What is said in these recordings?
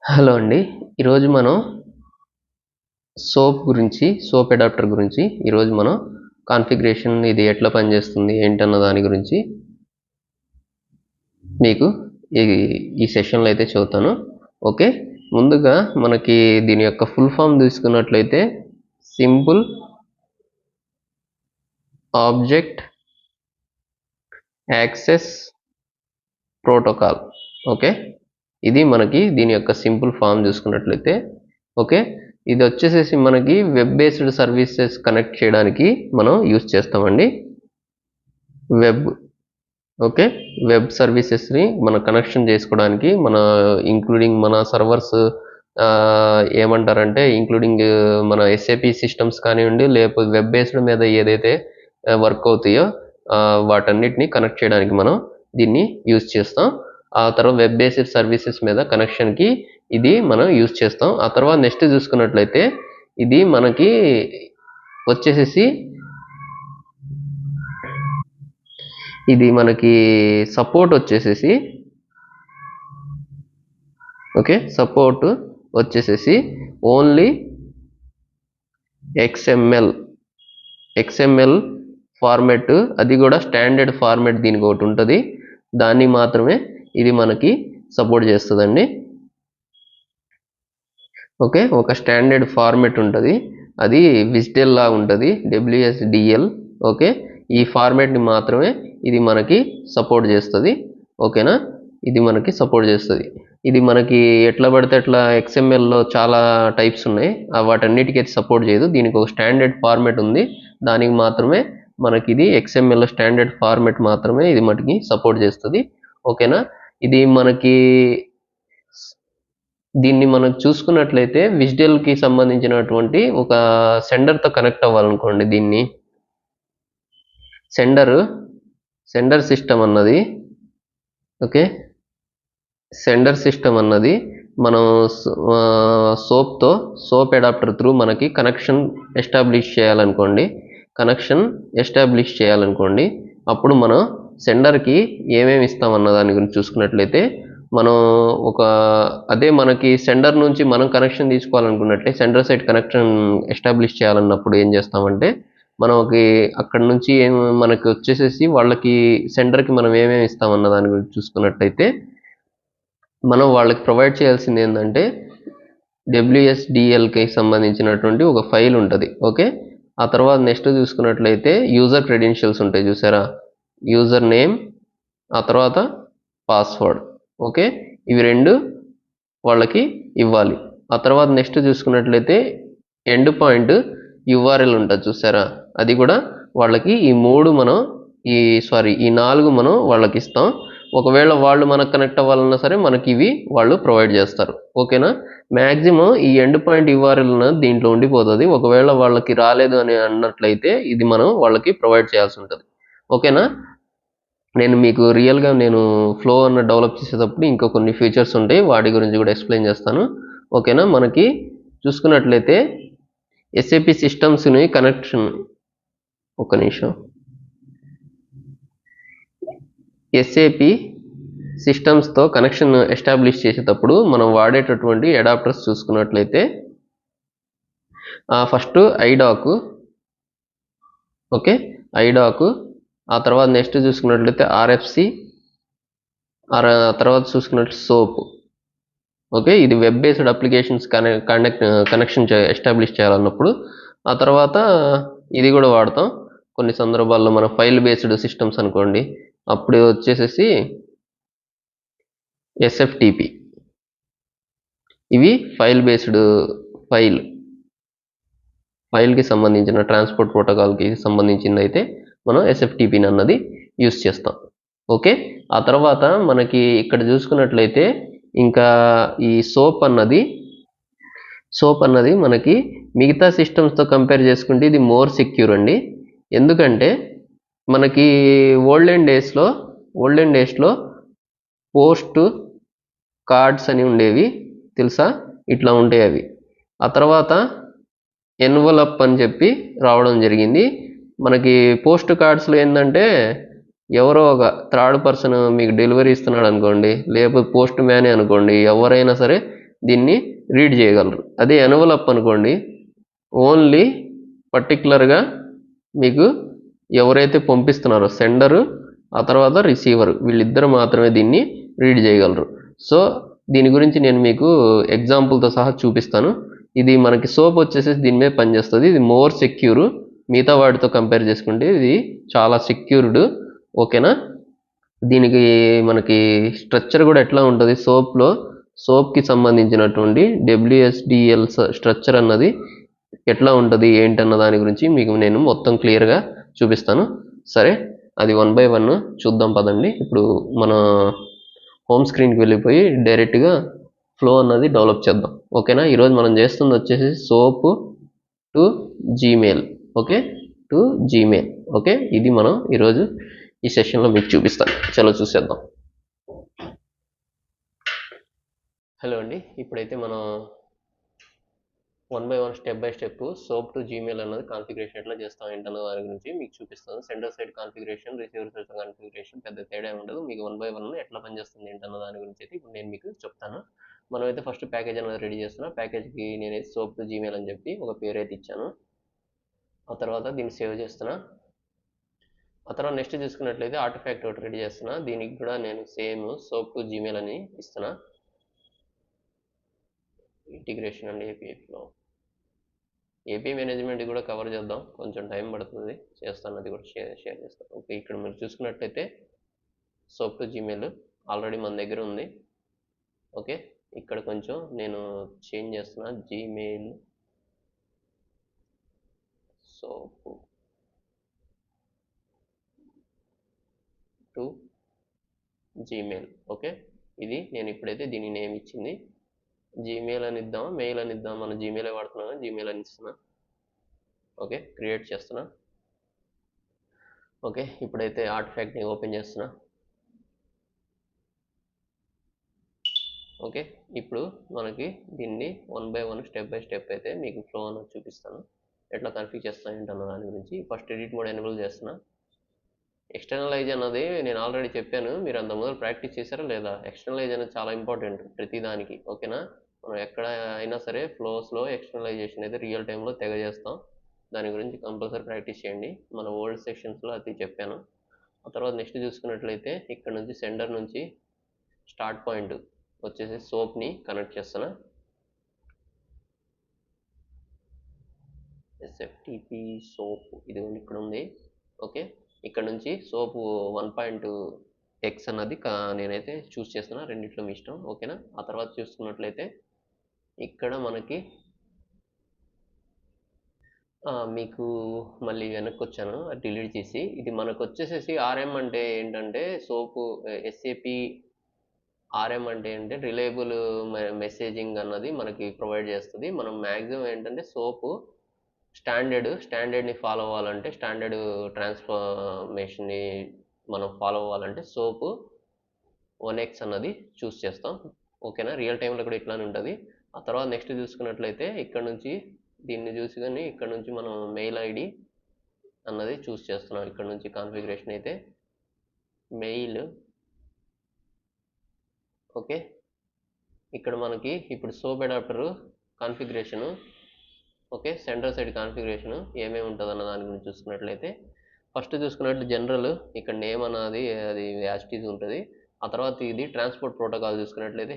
Hello అండి. ఈరోజు మనం సోప్ అడాప్టర్ గురించి ఈరోజు మనం కాన్ఫిగరేషన్ ఇది ఎట్లా పనిచేస్తుంది ఏంటన్న దాని గురించి మీకు ఈ సెషన్లో అయితే చెబుతాను. ఓకే, ముందుగా మనకి దీని యొక్క ఫుల్ ఫామ్ తీసుకున్నట్లయితే simple object access protocol. Okay, ఇది మనకి దీని యొక్క సింపుల్ ఫామ్ చూసుకున్నట్లయితే ఓకే, ఇది వచ్చేసేసి మనకి వెబ్ బేస్డ్ సర్వీసెస్ కనెక్ట్ చేయడానికి మనం యూజ్ చేస్తామండి. ఓకే, వెబ్ సర్వీసెస్ని మనం కనెక్షన్ చేసుకోవడానికి మన ఇంక్లూడింగ్ మన సర్వర్స్ ఏమంటారంటే ఇంక్లూడింగ్ మన SAP సిస్టమ్స్ కానివ్వండి, లేకపోతే వెబ్ బేస్డ్ మీద ఏదైతే వర్క్ అవుతాయో వాటన్నిటిని కనెక్ట్ చేయడానికి మనం దీన్ని యూజ్ చేస్తాం. ఆ తర్వాత వెబ్ బేస్డ్ సర్వీసెస్ మీద కనెక్షన్కి ఇది మనం యూజ్ చేస్తాం. ఆ తర్వాత నెక్స్ట్ చూసుకున్నట్లయితే ఇది మనకి వచ్చేసేసి ఇది మనకి సపోర్ట్ వచ్చేసేసి ఓకే, సపోర్ట్ వచ్చేసేసి ఓన్లీ XML ఫార్మెట్, అది కూడా స్టాండర్డ్ ఫార్మెట్ దీనికి ఒకటి ఉంటుంది, దాన్ని మాత్రమే ఇది మనకి సపోర్ట్ చేస్తుందండి. ఓకే, ఒక స్టాండర్డ్ ఫార్మెట్ ఉంటుంది, అది విజ్డెల్ లా ఉంటుంది, WSDL. ఓకే, ఈ ఫార్మెట్ని మాత్రమే ఇది మనకి సపోర్ట్ చేస్తుంది. ఓకేనా, ఇది మనకి సపోర్ట్ చేస్తుంది. ఇది మనకి ఎట్లా పడితే అట్లా XMLలో చాలా టైప్స్ ఉన్నాయి, వాటన్నిటికీ అయితే సపోర్ట్ చేయదు. దీనికి ఒక స్టాండర్డ్ ఫార్మెట్ ఉంది, దానికి మాత్రమే మనకి ఇది XML స్టాండర్డ్ ఫార్మెట్ మాత్రమే ఇది మనకి సపోర్ట్ చేస్తుంది. ఓకేనా, ఇది మనకి దీన్ని మనం చూసుకున్నట్లయితే విజ్డెల్కి సంబంధించినటువంటి ఒక సెండర్తో కనెక్ట్ అవ్వాలనుకోండి. దీన్ని సెండర్ సిస్టమ్ అన్నది ఓకే, సెండర్ సిస్టమ్ అన్నది మనం సోప్ అడాప్టర్ త్రూ మనకి కనెక్షన్ ఎస్టాబ్లిష్ చేయాలనుకోండి. అప్పుడు మనం సెండర్కి ఏమేమి ఇస్తామన్న దాని గురించి చూసుకున్నట్లయితే మనం అదే మనకి సెండర్ నుంచి మనం కనెక్షన్ తీసుకోవాలనుకున్నట్లే సెండర్ సైడ్ కనెక్షన్ ఎస్టాబ్లిష్ చేయాలన్నప్పుడు ఏం చేస్తామంటే మనకి అక్కడ నుంచి మనకి వచ్చేసేసి వాళ్ళకి సెండర్కి మనం ఏమేమి ఇస్తామన్న దాని గురించి చూసుకున్నట్లయితే మనం వాళ్ళకి ప్రొవైడ్ చేయాల్సింది ఏంటంటే WSDLకి సంబంధించినటువంటి ఒక ఫైల్ ఉంటుంది. ఓకే, ఆ తర్వాత నెక్స్ట్ చూసుకున్నట్లయితే యూజర్ క్రెడెన్షియల్స్ ఉంటాయి చూసారా, యూజర్ నేమ్ ఆ తర్వాత పాస్వర్డ్. ఓకే, ఇవి రెండు వాళ్ళకి ఇవ్వాలి. ఆ తర్వాత నెక్స్ట్ చూసుకున్నట్లయితే ఎండ్ పాయింట్ URL ఉంటుంది చూసారా, అది కూడా వాళ్ళకి ఈ 4 మనం వాళ్ళకి ఇస్తాం. ఒకవేళ వాళ్ళు మనకు కనెక్ట్ అవ్వాలన్నా సరే మనకి ఇవి వాళ్ళు ప్రొవైడ్ చేస్తారు. ఓకేనా, మ్యాక్సిమం ఈ ఎండ్ పాయింట్ URL దీంట్లో ఉండిపోతుంది. ఒకవేళ వాళ్ళకి రాలేదు అని అన్నట్లయితే ఇది మనం వాళ్ళకి ప్రొవైడ్ చేయాల్సి ఉంటుంది. ఓకేనా, నేను మీకు రియల్గా ఫ్లో అన్న డెవలప్ చేసేటప్పుడు ఇంకా కొన్ని ఫీచర్స్ ఉంటాయి, వాటి గురించి కూడా ఎక్స్ప్లెయిన్ చేస్తాను. ఓకేనా, మనకి చూసుకున్నట్లయితే SAP సిస్టమ్స్ని కనెక్షన్ SAP సిస్టమ్స్తో కనెక్షన్ ఎస్టాబ్లిష్ చేసేటప్పుడు మనం వాడేటటువంటి అడాప్టర్స్ చూసుకున్నట్లయితే ఫస్ట్ ఐడాక్. Okay, IDoc. ఆ తర్వాత నెక్స్ట్ చూసుకున్నట్లయితే RFC, తర్వాత చూసుకున్నట్టు సోప్. ఓకే, ఇది web based applications connection establish చేయాలన్నప్పుడు. ఆ తర్వాత ఇది కూడా వాడతాం కొన్ని సందర్భాల్లో, మనం ఫైల్ బేస్డ్ సిస్టమ్స్ అనుకోండి, అప్పుడు వచ్చేసేసి SFTP. ఇవి ఫైల్ బేస్డ్ ఫైల్కి సంబంధించిన ట్రాన్స్పోర్ట్ ప్రోటోకాల్కి సంబంధించింది అయితే మనం SFTPని అన్నది యూస్ చేస్తాం. ఓకే, ఆ తర్వాత మనకి ఇక్కడ చూసుకున్నట్లయితే ఇంకా ఈ సోప్ అన్నది మనకి మిగతా సిస్టమ్స్తో కంపేర్ చేసుకుంటే ఇది మోర్ సెక్యూర్ అండి. ఎందుకంటే మనకి ఓల్డెన్ డేస్లో పోస్ట్ కార్డ్స్ అని ఉండేవి తెలుసా, ఇట్లా ఉంటాయి అవి. ఆ తర్వాత ఎన్వలప్ అని చెప్పి రావడం జరిగింది. మనకి పోస్ట్ కార్డ్స్లో ఏంటంటే ఎవరో ఒక థర్డ్ పర్సన్ మీకు డెలివరీ ఇస్తున్నాడు అనుకోండి, లేకపోతే పోస్ట్ మ్యానే అనుకోండి, ఎవరైనా సరే దీన్ని రీడ్ చేయగలరు. అదే ఎన్వలప్ అనుకోండి, ఓన్లీ పర్టికులర్గా మీకు ఎవరైతే పంపిస్తున్నారో సెండరు, ఆ తర్వాత రిసీవర్, వీళ్ళిద్దరు మాత్రమే దీన్ని రీడ్ చేయగలరు. సో దీని గురించి నేను మీకు ఎగ్జాంపుల్తో సహా చూపిస్తాను. ఇది మనకి సోప్ వచ్చేసి దీని మీద పనిచేస్తుంది. ఇది మోర్ సెక్యూర్, మిగతా వాటితో కంపేర్ చేసుకుంటే ఇది చాలా సెక్యూర్డ్. ఓకేనా. దీనికి మనకి స్ట్రక్చర్ కూడా ఎట్లా ఉంటుంది, సోప్కి సంబంధించినటువంటి WSDL స్ట్రక్చర్ అన్నది ఎట్లా ఉంటుంది ఏంటన్న దాని గురించి మీకు నేను మొత్తం క్లియర్గా చూపిస్తాను. సరే, అది 1 by 1 చూద్దాం పదండి. ఇప్పుడు మన హోమ్ స్క్రీన్కి వెళ్ళిపోయి డైరెక్ట్గా ఫ్లో అన్నది డెవలప్ చేద్దాం. ఓకేనా. ఈరోజు మనం చేస్తుంది వచ్చేసి soap to Gmail. Okay, to Gmail. Okay, ఇది మనం ఈరోజు ఈ సెషన్లో మీకు చూపిస్తాను. చలో చూసేద్దాం. హలో అండి, ఇప్పుడైతే మనం 1 by 1 step by step soap to Gmail అన్నది కాన్ఫిగరేషన్ ఎట్లా చేస్తాం ఏంటన్న దాని గురించి మీకు చూపిస్తాను. Centre side configuration, receiver side configuration పెద్ద తేడా ఉండదు. మీకు 1 by 1 ఎట్లా పనిచేస్తుంది ఏంటన్న దాని గురించి అయితే ఇప్పుడు నేను మీకు చెప్తాను. మనమైతే ఫస్ట్ ప్యాకేజ్ అనేది రెడీ చేస్తున్నా. ప్యాకేజ్కి నేనైతే సోప్ టు జీమెయిల్ అని చెప్పి ఒక పేరు అయితే ఇచ్చాను. ఆ తర్వాత దీన్ని సేవ్ చేస్తున్నా. ఆ తర్వాత నెక్స్ట్ చూసుకున్నట్లయితే ఆర్టిఫాక్ట్ ఒకటి రెడీ చేస్తున్నా. దీనికి కూడా నేను సేమ్ సోప్ టు జీమెయిల్ అని ఇస్తున్నా. Integration and API flow, AP management కూడా కవర్ చేద్దాం, కొంచెం టైం పడుతుంది, చేస్తాను, అది కూడా షేర్ చేస్తాను. ఓకే, ఇక్కడ మీరు చూసుకున్నట్లయితే సోప్ టు జీమెయిల్ ఆల్రెడీ మన దగ్గర ఉంది. ఓకే, ఇక్కడ కొంచెం నేను చేంజ్ చేస్తున్నా, Gmail soap to Gmail. Okay, ఇది నేను ఇప్పుడైతే దీని నేమ్ ఇచ్చింది జీమెయిల్ అని ఇద్దాం, మెయిల్ అని ఇద్దాం. మనం జీమెయిల్ వాడుతున్నాను, జీమెయిల్ అని ఇస్తున్నా. ఓకే, క్రియేట్ చేస్తున్నా. ఓకే, ఇప్పుడైతే ఆర్టిఫాక్ట్ని ఓపెన్ చేస్తున్నా. ఓకే, ఇప్పుడు మనకి దీన్ని 1 by 1 స్టెప్ బై స్టెప్ అయితే మీకు ఫ్లో అన్నది చూపిస్తాను, ఎట్లా కన్ఫిగర్ చేస్తాను ఏంటన్న దాని గురించి. ఫస్ట్ ఎడిట్ మోడ్ ఎనేబుల్ చేస్తున్నా. ఎక్స్టర్నలైజ్ అన్నది నేను ఆల్రెడీ చెప్పాను, మీరు అంత మొదలు ప్రాక్టీస్ చేశారా లేదా. ఎక్స్టర్నలైజ్ అనేది చాలా ఇంపార్టెంట్ ప్రతి దానికి. ఓకేనా, మనం ఎక్కడ అయినా సరే ఫ్లోస్లో ఎక్స్టర్నలైజేషన్ అయితే రియల్ టైంలో తెగ చేస్తాం. దాని గురించి కంపల్సరీ ప్రాక్టీస్ చేయండి. మన ఓల్డ్ సెక్షన్స్లో అది చెప్పాను. ఆ తర్వాత నెక్స్ట్ చూసుకున్నట్లయితే ఇక్కడ నుంచి సెండర్ నుంచి స్టార్ట్ పాయింట్ వచ్చేసి సోప్ని కనెక్ట్ చేస్తున్నా. SFTP సోప్ ఇది ఇక్కడ ఉంది. ఓకే, ఇక్కడ నుంచి సోప్ 1.x అన్నది నేనైతే చూస్ చేస్తున్నా, రెండిట్లో మీ ఇష్టం. ఓకేనా. ఆ తర్వాత చూసుకున్నట్లయితే ఇక్కడ మనకి మీకు మళ్ళీ వెనక్కి వచ్చాను, డిలీట్ చేసి. ఇది మనకు వచ్చేసేసి RM అంటే ఏంటంటే సోపు SAP RM అంటే ఏంటంటే రిలయబుల్ మెసేజింగ్ అన్నది మనకి ప్రొవైడ్ చేస్తుంది. మనం మ్యాక్సిమం ఏంటంటే సోపు స్టాండర్డ్ని ఫాలో అవ్వాలంటే, స్టాండర్డ్ ట్రాన్స్ఫర్మేషన్ని మనం ఫాలో అవ్వాలంటే సోపు 1x అన్నది చూస్ చేస్తాం. ఓకేనా, రియల్ టైంలో కూడా ఇట్లానే ఉంటుంది. ఆ తర్వాత నెక్స్ట్ చూసుకున్నట్లయితే ఇక్కడ నుంచి దీన్ని చూసి కానీ ఇక్కడ నుంచి మనం మెయిల్ ఐడి అన్నది చూస్ చేస్తున్నాం. ఇక్కడ నుంచి కాన్ఫిగరేషన్ అయితే మెయిల్. ఓకే, ఇక్కడ మనకి ఇప్పుడు soap adapter configuration, okay, centre side configuration ఏమేమి ఉంటుంది అన్న దాని గురించి చూసుకున్నట్లయితే ఫస్ట్ చూసుకున్నట్టు జనరల్, ఇక్కడ నేమ్ అన్నది అది యాస్టీజ్ ఉంటుంది. ఆ తర్వాత ఇది ట్రాన్స్పోర్ట్ ప్రోటోకాల్ చూసుకున్నట్లయితే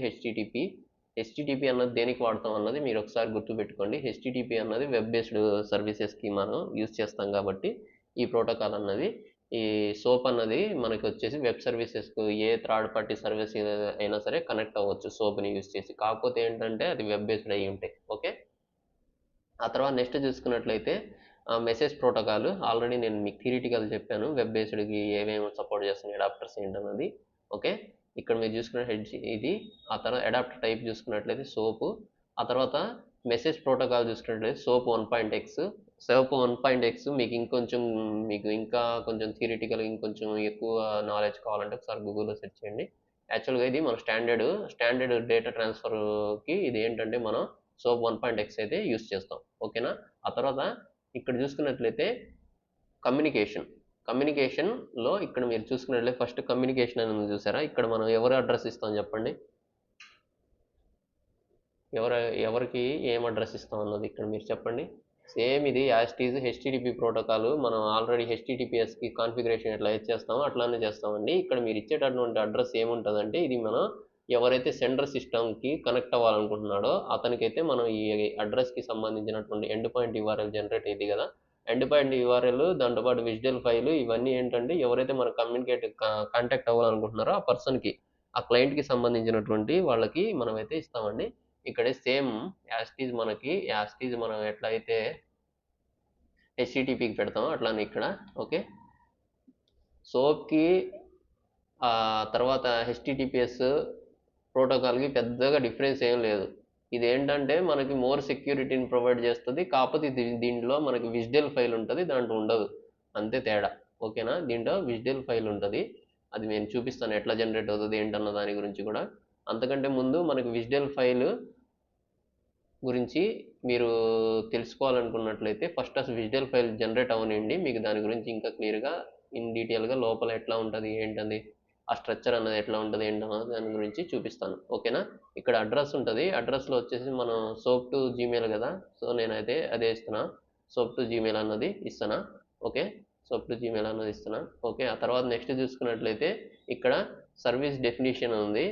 హెచ్టిటిపి అన్నది దేనికి వాడతాం అన్నది మీరు ఒకసారి గుర్తుపెట్టుకోండి. హెచ్టిటిపి అన్నది వెబ్ బేస్డ్ సర్వీసెస్కి మనం యూజ్ చేస్తాం కాబట్టి ఈ ప్రోటోకాల్ అన్నది. ఈ సోప్ అన్నది మనకి వచ్చేసి వెబ్ సర్వీసెస్కు ఏ థర్డ్ పార్టీ సర్వీస్ అయినా సరే కనెక్ట్ అవ్వచ్చు సోప్ని యూజ్ చేసి, కాకపోతే ఏంటంటే అది వెబ్ బేస్డ్ అయ్యి ఉంటాయి. ఓకే, ఆ తర్వాత నెక్స్ట్ చూసుకున్నట్లయితే మెసేజ్ ప్రోటోకాల్ ఆల్రెడీ నేను మీకు థియరిటికల్ చెప్పాను, వెబ్ బేస్డ్కి ఏమేమి సపోర్ట్ చేస్తున్నాయి అడాప్టర్స్ ఏంటన్నది. ఓకే, ఇక్కడ మీరు చూసుకున్న ఇది. ఆ తర్వాత అడాప్టర్ టైప్ చూసుకున్నట్లయితే సోపు. ఆ తర్వాత మెసేజ్ ప్రోటోకాల్ చూసుకున్నట్లయితే సోప్ 1.x. సోప్ 1.x మీకు ఇంకా కొంచెం థియరిటికల్ ఇంకొంచెం ఎక్కువ నాలెడ్జ్ కావాలంటే ఒకసారి గూగుల్లో సెర్చ్ చేయండి. యాక్చువల్గా ఇది మన స్టాండర్డ్ డేటా ట్రాన్స్ఫర్కి ఇది ఏంటంటే మనం సోప్ 1.x అయితే యూస్ చేస్తాం. ఓకేనా. ఆ తర్వాత ఇక్కడ చూసుకున్నట్లయితే కమ్యూనికేషన్లో ఇక్కడ మీరు చూసుకున్నట్లయితే ఫస్ట్ కమ్యూనికేషన్ అనేది చూసారా, ఇక్కడ మనం ఎవరు అడ్రస్ ఇస్తాం చెప్పండి. ఎవరు ఎవరికి ఏం అడ్రస్ ఇస్తాం అన్నది ఇక్కడ మీరు చెప్పండి. సేమ్ ఇది as it is HTTP protocol మనం ఆల్రెడీ హెచ్టిటిపిఎస్కి కాన్ఫిగరేషన్ ఎట్లా చేస్తామో అట్లానే చేస్తామండి. ఇక్కడ మీరు ఇచ్చేటటువంటి అడ్రస్ ఏముంటుందంటే ఇది మనం ఎవరైతే సెండర్ సిస్టమ్కి కనెక్ట్ అవ్వాలనుకుంటున్నాడో అతనికైతే మనం ఈ అడ్రస్కి సంబంధించినటువంటి ఎండ్ పాయింట్ యూఆర్ఎల్ జనరేట్ అయ్యింది కదా, ఎండ్ పాయింట్ యూఆర్ఎల్ దాంతోపాటు విజువల్ ఫైల్ ఇవన్నీ ఏంటంటే ఎవరైతే మనం కాంటాక్ట్ అవ్వాలనుకుంటున్నారో ఆ పర్సన్కి ఆ క్లయింట్కి సంబంధించినటువంటి వాళ్ళకి మనమైతే ఇస్తామండి. ఇక్కడ సేమ్ యాస్టీజ్ మనకి యాస్టీజ్ మనం ఎట్లయితే హెచ్టిటిపికి పెడతామో అట్లానే ఇక్కడ ఓకే. సోప్కి తర్వాత హెచ్టిటిపిఎస్ ప్రోటోకాల్కి పెద్దగా డిఫరెన్స్ ఏం లేదు. ఇదేంటంటే మనకి మోర్ సెక్యూరిటీని ప్రొవైడ్ చేస్తుంది, కాకపోతే దీంట్లో మనకి విజ్డెల్ ఫైల్ ఉంటుంది, దాంట్లో ఉండదు, అంతే తేడా. ఓకేనా, దీంట్లో విజ్డెల్ ఫైల్ ఉంటుంది, అది నేను చూపిస్తాను ఎట్లా జనరేట్ అవుతుంది ఏంటన్న దాని గురించి కూడా. అంతకంటే ముందు మనకి విజ్డెల్ ఫైల్ గురించి మీరు తెలుసుకోవాలనుకున్నట్లయితే ఫస్ట్ అసలు విజువల్ ఫైల్ జనరేట్ అవనండి, మీకు దాని గురించి ఇంకా క్లియర్గా ఇన్ డీటెయిల్గా లోపల ఎట్లా ఉంటుంది ఏంటది ఆ స్ట్రక్చర్ అన్నది ఎట్లా ఉంటుంది ఏంటన్నది దాని గురించి చూపిస్తాను. ఓకేనా, ఇక్కడ అడ్రస్ ఉంటుంది, అడ్రస్లో వచ్చేసి మనం సోప్ టు జీమెయిల్ కదా, సో నేనైతే అదే ఇస్తున్నా, సోప్ టు జీమెయిల్ అన్నది ఇస్తున్నా. ఓకే, సోప్ టు జీమెయిల్ అన్నది ఇస్తున్నా. ఓకే, ఆ తర్వాత నెక్స్ట్ చూసుకున్నట్లయితే ఇక్కడ సర్వీస్ డెఫినిషన్ ఉంది,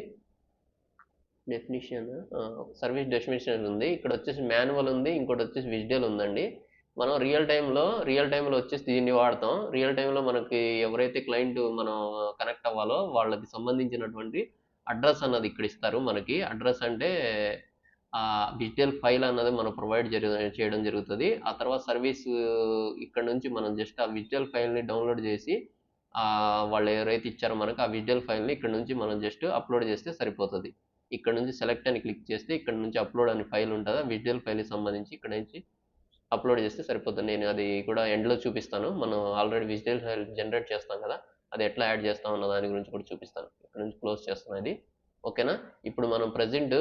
సర్వీస్ డెఫినిషన్ ఉంది, ఇక్కడ వచ్చేసి మాన్యువల్ ఉంది, ఇంకోటి వచ్చేసి విజువల్ ఉందండి. మనం రియల్ టైంలో వచ్చేసి దీన్ని వాడతాం. రియల్ టైంలో మనకి ఎవరైతే క్లయింట్ మనం కనెక్ట్ అవ్వాలో వాళ్ళకి సంబంధించినటువంటి అడ్రస్ అన్నది ఇక్కడ ఇస్తారు. మనకి అడ్రస్ అంటే డిజిటల్ ఫైల్ అన్నది మనం ప్రొవైడ్ చేయడం జరుగుతుంది. ఆ తర్వాత సర్వీస్ ఇక్కడ నుంచి మనం జస్ట్ ఆ డిజిటల్ ఫైల్ని డౌన్లోడ్ చేసి వాళ్ళు ఎవరైతే ఇచ్చారో మనకు ఆ డిజిటల్ ఫైల్ని ఇక్కడ నుంచి మనం జస్ట్ అప్లోడ్ చేస్తే సరిపోతుంది. ఇక్కడ నుంచి సెలెక్ట్ అని క్లిక్ చేస్తే ఇక్కడ నుంచి అప్లోడ్ అనే ఫైల్ ఉంటుంది, ఆ విజువల్ ఫైల్కి సంబంధించి ఇక్కడ నుంచి అప్లోడ్ చేస్తే సరిపోతుంది. నేను అది కూడా ఎండ్లో చూపిస్తాను, మనం ఆల్రెడీ విజువల్ ఫైల్ జనరేట్ చేస్తాం కదా, అది ఎట్లా యాడ్ చేస్తాం అన్న దాని గురించి కూడా చూపిస్తాను. ఇక్కడ నుంచి క్లోజ్ చేస్తున్నాం ఇది. ఓకేనా, ఇప్పుడు మనం ప్రజెంట్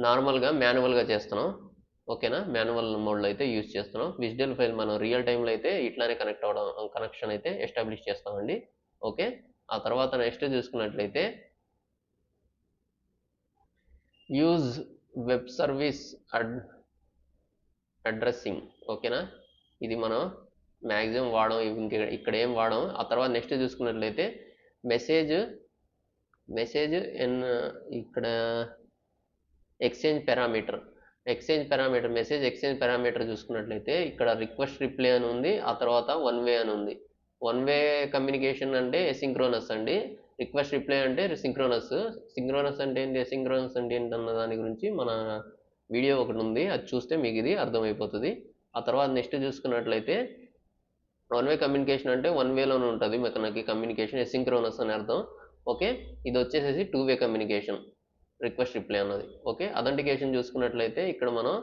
నార్మల్గా మాన్యువల్గా చేస్తున్నాం. ఓకేనా, మాన్యువల్ మోడ్లో అయితే యూజ్ చేస్తున్నాం. విజువల్ ఫైల్ మనం రియల్ టైంలో అయితే ఇట్లానే కనెక్షన్ అయితే ఎస్టాబ్లిష్ చేస్తామండి. ఓకే, ఆ తర్వాత నెక్స్ట్ చూసుకున్నట్లయితే యూజ్ వెబ్ సర్వీస్ అడ్రస్సింగ్. ఓకేనా, ఇది మనం మ్యాక్సిమం వాడడం, ఇక్కడ ఏం వాడడం. ఆ తర్వాత నెక్స్ట్ చూసుకున్నట్లయితే మెసేజ్ ఇక్కడ exchange parameter message exchange parameter చూసుకున్నట్లయితే ఇక్కడ రిక్వెస్ట్ రిప్లై అని ఉంది, ఆ తర్వాత వన్ వే అని ఉంది. వన్ వే కమ్యూనికేషన్ అంటే ఎసింక్రోనస్ అండి, రిక్వెస్ట్ రిప్లై అంటే సింక్రోనస్ అంటే ఏంటి, ఎసింక్రోనస్ అంటే ఏంటి అన్న దాని గురించి మన వీడియో ఒకటి ఉంది, అది చూస్తే మీకు ఇది అర్థమైపోతుంది. ఆ తర్వాత నెక్స్ట్ చూసుకున్నట్లయితే వన్ వే కమ్యూనికేషన్ అంటే వన్ వేలోనే ఉంటుంది మనకి కమ్యూనికేషన్, ఎసింక్రోనస్ అని అర్థం. ఓకే, ఇది వచ్చేసేసి two way communication, request reply అన్నది. ఓకే, అథెంటికేషన్ చూసుకున్నట్లయితే ఇక్కడ మనం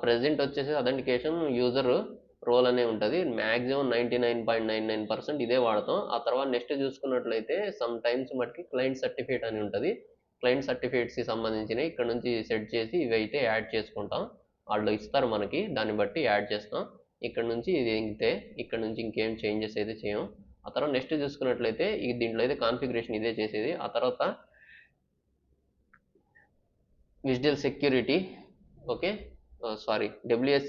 ప్రెజెంట్ వచ్చేసి అథెంటికేషన్ యూజర్ రోల్ అనే ఉంటుంది, మ్యాక్సిమం 99.99% ఇదే వాడతాం. ఆ తర్వాత నెక్స్ట్ చూసుకున్నట్లయితే సమ్ టైమ్స్ మటుకి క్లయింట్ సర్టిఫికేట్ అని ఉంటుంది, క్లయింట్ సర్టిఫికేట్స్కి సంబంధించినవి ఇక్కడ నుంచి సెట్ చేసి ఇవి అయితే యాడ్ చేసుకుంటాం, వాళ్ళు ఇస్తారు మనకి, దాన్ని బట్టి యాడ్ చేస్తాం. ఇక్కడ నుంచి ఇది ఇంతే, ఇక్కడ నుంచి ఇంకేం చేంజెస్ అయితే చేయం. ఆ తర్వాత నెక్స్ట్ చూసుకున్నట్లయితే దీంట్లో అయితే కాన్ఫిగరేషన్ ఇదే చేసేది. ఆ తర్వాత visual security, okay sorry WS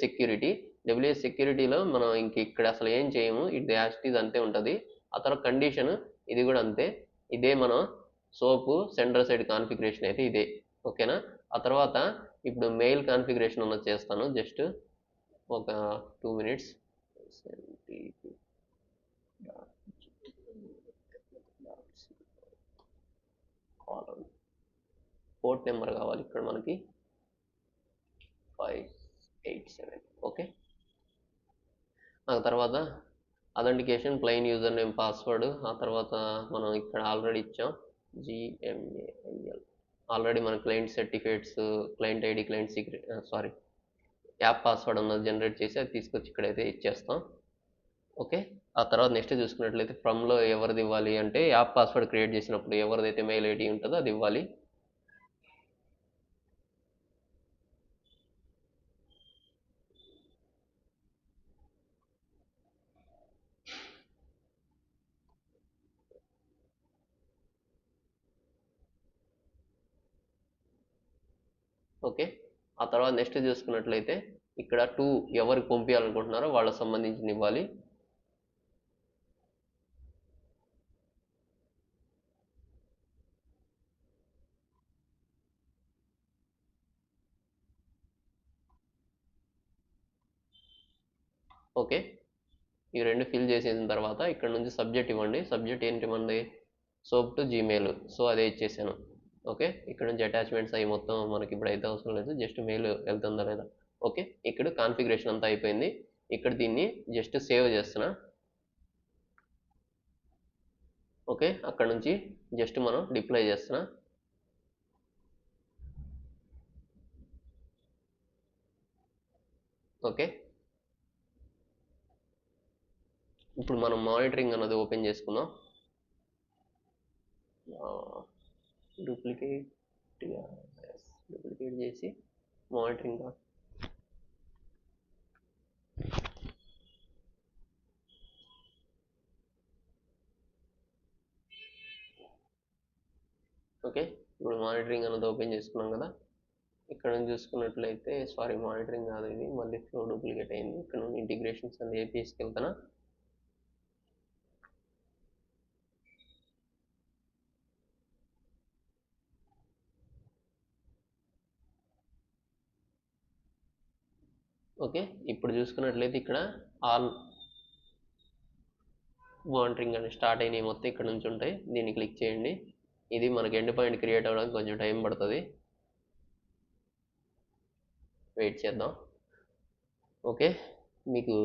సెక్యూరిటీలో మనం ఇక్కడ అసలు ఏం చేయము, ఇది యాస్టీజ్ అంతే ఉంటుంది. ఆ తర్వాత కండిషన్ ఇది కూడా అంతే, ఇదే మనం సోపు సెండర్ సైడ్ కాన్ఫిగరేషన్ అయితే ఇదే. ఓకేనా, ఆ తర్వాత ఇప్పుడు మెయిల్ కాన్ఫిగరేషన్ అన్నది చేస్తాను, జస్ట్ ఒక 2 minutes. పోర్ట్ నెంబర్ కావాలి ఇక్కడ మనకి 587. ఓకే, ఆ తర్వాత authentication plain user name password, ఆ తర్వాత మనం ఇక్కడ ఆల్రెడీ ఇచ్చాం GMAIL, ఆల్రెడీ మన client certificates, client ID, client secret app password అన్నది జనరేట్ చేసి అది తీసుకొచ్చి ఇక్కడైతే ఇచ్చేస్తాం. ఓకే, ఆ తర్వాత నెక్స్ట్ చూసుకున్నట్లయితే ఫ్రమ్లో ఎవరిది ఇవ్వాలి అంటే యాప్ పాస్వర్డ్ క్రియేట్ చేసినప్పుడు ఎవరిదైతే మెయిల్ ఐడి ఉంటుందో అది ఇవ్వాలి. ఓకే, ఆ తర్వాత నెక్స్ట్ చూసుకున్నట్లయితే ఇక్కడ 2 ఎవరికి పంపించాలనుకుంటున్నారో వాళ్ళకి సంబంధించిన ఇవ్వాలి. ఓకే, ఈ 2 ఫిల్ చేసిన తర్వాత ఇక్కడ నుంచి సబ్జెక్ట్ ఇవ్వండి. సబ్జెక్ట్ ఏంటి మనది? Soap to Gmail. సో అదే ఇచ్చేసాను. ఓకే, ఇక్కడ నుంచి అటాచ్మెంట్స్ అవి మొత్తం మనకి ఇప్పుడు అయితే అవసరం లేదు, జస్ట్ మెయిల్ వెళ్తుందా లేదా. ఓకే, ఇక్కడ కాన్ఫిగరేషన్ అంతా అయిపోయింది. ఇక్కడ దీన్ని జస్ట్ సేవ్ చేస్తున్నా. ఓకే, అక్కడ నుంచి జస్ట్ మనం డిప్లాయ్ చేస్తున్నా. ఓకే, ఇప్పుడు మనం మానిటరింగ్ అన్నది ఓపెన్ చేసుకుందాం. డూప్లికేట్ చేసి మానిటరింగ్ ఓకే, ఇప్పుడు మానిటరింగ్ అన్నది ఓపెన్ చేసుకున్నాం కదా. ఇక్కడ నుంచి చూసుకున్నట్లయితే సారీ మానిటరింగ్ కాదు ఇది, మళ్ళీ ఫ్లో డూప్లికేట్ అయింది. ఇక్కడ నుండి ఇంటిగ్రేషన్స్ అండ్ ఏపీఎస్కి వెళ్తానా. ఓకే, ఇప్పుడు చూసుకున్నట్లయితే ఇక్కడ ఆల్ మానిటరింగ్ అని స్టార్ట్ అయినాయి మొత్తం ఇక్కడ నుంచి ఉంటాయి. దీన్ని క్లిక్ చేయండి. ఇది మనకి ఎండ్ పాయింట్ క్రియేట్ అవ్వడానికి కొంచెం టైం పడుతుంది, వెయిట్ చేద్దాం. ఓకే, మీకు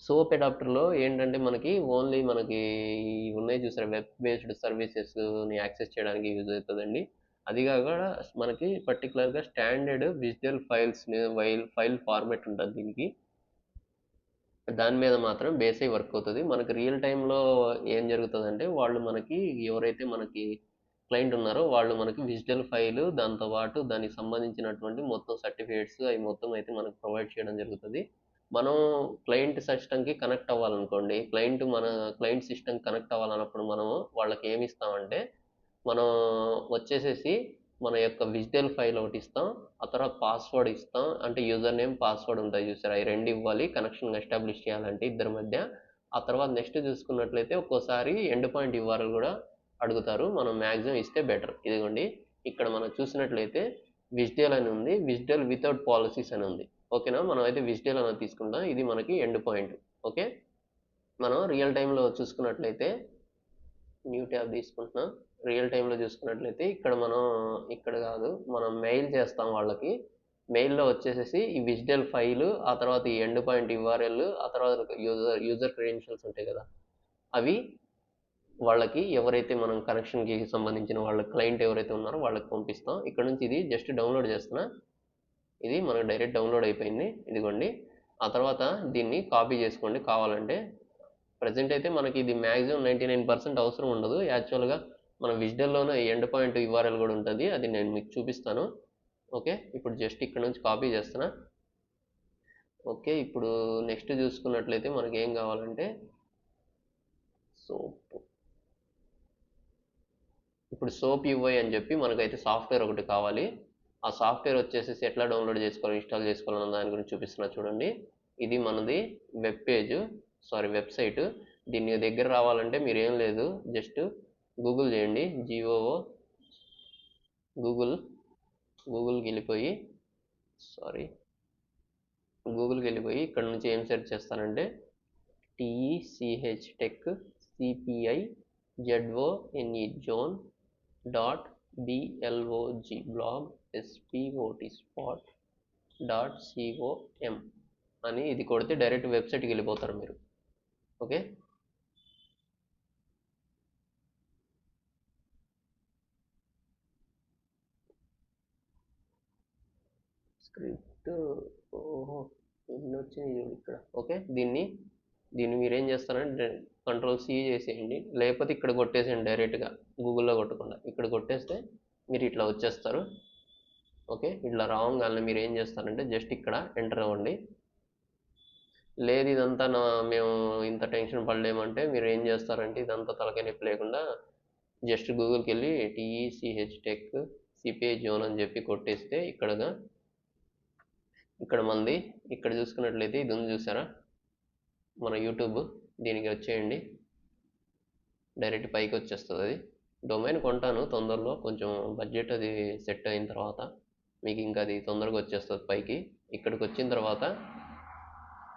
సోప్ అడాప్టర్లో ఏంటంటే మనకి ఓన్లీ మనకి ఉన్నాయి చూసారా, వెబ్ బేస్డ్ సర్వీసెస్ని యాక్సెస్ చేయడానికి యూజ్ అవుతుందండి. అది కాక మనకి పర్టికులర్గా స్టాండర్డ్ విజువల్ ఫైల్ ఫార్మాట్ ఉంటుంది దీనికి. దాని మీద మాత్రం బేస్ అయి వర్క్ అవుతుంది. మనకి రియల్ టైంలో ఏం జరుగుతుందంటే వాళ్ళు మనకి ఎవరైతే మనకి క్లయింట్ ఉన్నారో వాళ్ళు మనకి విజువల్ ఫైల్, దాంతోపాటు దానికి సంబంధించినటువంటి మొత్తం సర్టిఫికేట్స్ అవి మొత్తం అయితే మనకు ప్రొవైడ్ చేయడం జరుగుతుంది. మనం క్లయింట్ సిస్టమ్కి కనెక్ట్ అవ్వాలనుకోండి, క్లయింట్ సిస్టమ్ కనెక్ట్ అవ్వాలన్నప్పుడు మనం వాళ్ళకి ఏమి ఇస్తామంటే మనం వచ్చేసేసి మన యొక్క విజువల్ ఫైల్ ఒకటి ఇస్తాం, ఆ తర్వాత పాస్వర్డ్ ఇస్తాం. అంటే యూజర్ నేమ్ పాస్వర్డ్ ఉంటాయి చూసారా, అవి 2 ఇవ్వాలి కనెక్షన్ ఎస్టాబ్లిష్ చేయాలంటే ఇద్దరి మధ్య. ఆ తర్వాత నెక్స్ట్ చూసుకున్నట్లయితే ఒక్కోసారి ఎండ్ పాయింట్ ఇవ్వాలి కూడా అడుగుతారు, మనం మ్యాక్సిమం ఇస్తే బెటర్. ఇదిగోండి ఇక్కడ మనం చూసినట్లయితే విజ్డెల్ అని ఉంది, విజ్డెల్ వితౌట్ పాలసీస్ అని ఉంది. ఓకేనా, మనం అయితే విజ్డెల్ అనేది తీసుకుంటాం. ఇది మనకి ఎండ్ పాయింట్. ఓకే, మనం రియల్ టైంలో చూసుకున్నట్లయితే న్యూ ట్యాబ్ తీసుకుంటున్నాం. రియల్ టైంలో చూసుకున్నట్లయితే ఇక్కడ కాదు, మనం మెయిల్ చేస్తాం వాళ్ళకి. మెయిల్లో వచ్చేసేసి ఈ విజ్డెల్ ఫైల్, ఆ తర్వాత ఈ ఎండ్ పాయింట్ యూఆర్ఎల్, ఆ తర్వాత యూజర్ క్రెడెన్షియల్స్ ఉంటాయి కదా, అవి వాళ్ళకి ఎవరైతే మనం కనెక్షన్కి సంబంధించిన వాళ్ళ క్లయింట్ ఎవరైతే ఉన్నారో వాళ్ళకి పంపిస్తాం. ఇక్కడ నుంచి ఇది జస్ట్ డౌన్లోడ్ చేస్తున్నా. ఇది మనకు డైరెక్ట్ డౌన్లోడ్ అయిపోయింది, ఇదిగోండి. ఆ తర్వాత దీన్ని కాపీ చేసుకోండి కావాలంటే. ప్రజెంట్ అయితే మనకి ఇది మ్యాక్సిమం 99% అవసరం ఉండదు. యాక్చువల్గా మన విజ్డెల్లోనే ఎండ్ పాయింట్ యూఆర్ఎల్ కూడా ఉంటుంది, అది నేను మీకు చూపిస్తాను. ఓకే, ఇప్పుడు జస్ట్ ఇక్కడ నుంచి కాపీ చేస్తున్నా. ఓకే, ఇప్పుడు నెక్స్ట్ చూసుకున్నట్లయితే మనకి ఏం కావాలంటే సోప్. ఇప్పుడు సోప్ యూఐ అని చెప్పి మనకైతే సాఫ్ట్వేర్ ఒకటి కావాలి. ఆ సాఫ్ట్వేర్ వచ్చేసేసి ఎట్లా డౌన్లోడ్ చేసుకోవాలి, ఇన్స్టాల్ చేసుకోవాలన్న దాని గురించి చూపిస్తున్నా చూడండి. ఇది మనది వెబ్సైట్. దీని దగ్గర రావాలంటే మీరు ఏం లేదు, జస్ట్ గూగుల్ చేయండి. గూగుల్కి వెళ్ళిపోయి ఇక్కడ నుంచి ఏం సెర్చ్ చేస్తానంటే TECH tech CPI ZONE zone .blog spot.com అని ఇది కొడితే డైరెక్ట్ వెబ్సైట్కి వెళ్ళిపోతారు మీరు. ఓకే, స్క్రిప్ట్ ఓహో ఇన్ని వచ్చినాయి ఇక్కడ. ఓకే, దీన్ని మీరేం చేస్తారంటే Ctrl+C చేసేయండి, లేకపోతే ఇక్కడ కొట్టేసేయండి డైరెక్ట్గా, గూగుల్లో కొట్టకుండా ఇక్కడ కొట్టేస్తే మీరు ఇట్లా వచ్చేస్తారు. ఓకే, ఇట్లా రాగానే మీరు ఏం చేస్తారంటే జస్ట్ ఇక్కడ ఎంటర్ అవ్వండి. లేదు ఇదంతా మేము ఇంత టెన్షన్ పడలేమంటే మీరు ఏం చేస్తారంటే ఇదంతా తలకాయ నొప్పి లేకుండా జస్ట్ గూగుల్కి వెళ్ళి TECH టెక్ సిపిఐ జోన్ అని చెప్పి కొట్టేస్తే ఇక్కడ మంది ఇక్కడ చూసుకున్నట్లయితే ఇది ఉంది చూసారా మన యూట్యూబ్, దీనికి వచ్చేయండి. డైరెక్ట్ పైకి వచ్చేస్తుంది. అది డొమైన్ కొంటాను తొందరలో, కొంచెం బడ్జెట్ అది సెట్ అయిన తర్వాత మీకు ఇంకా అది తొందరగా వచ్చేస్తుంది పైకి. ఇక్కడికి వచ్చిన తర్వాత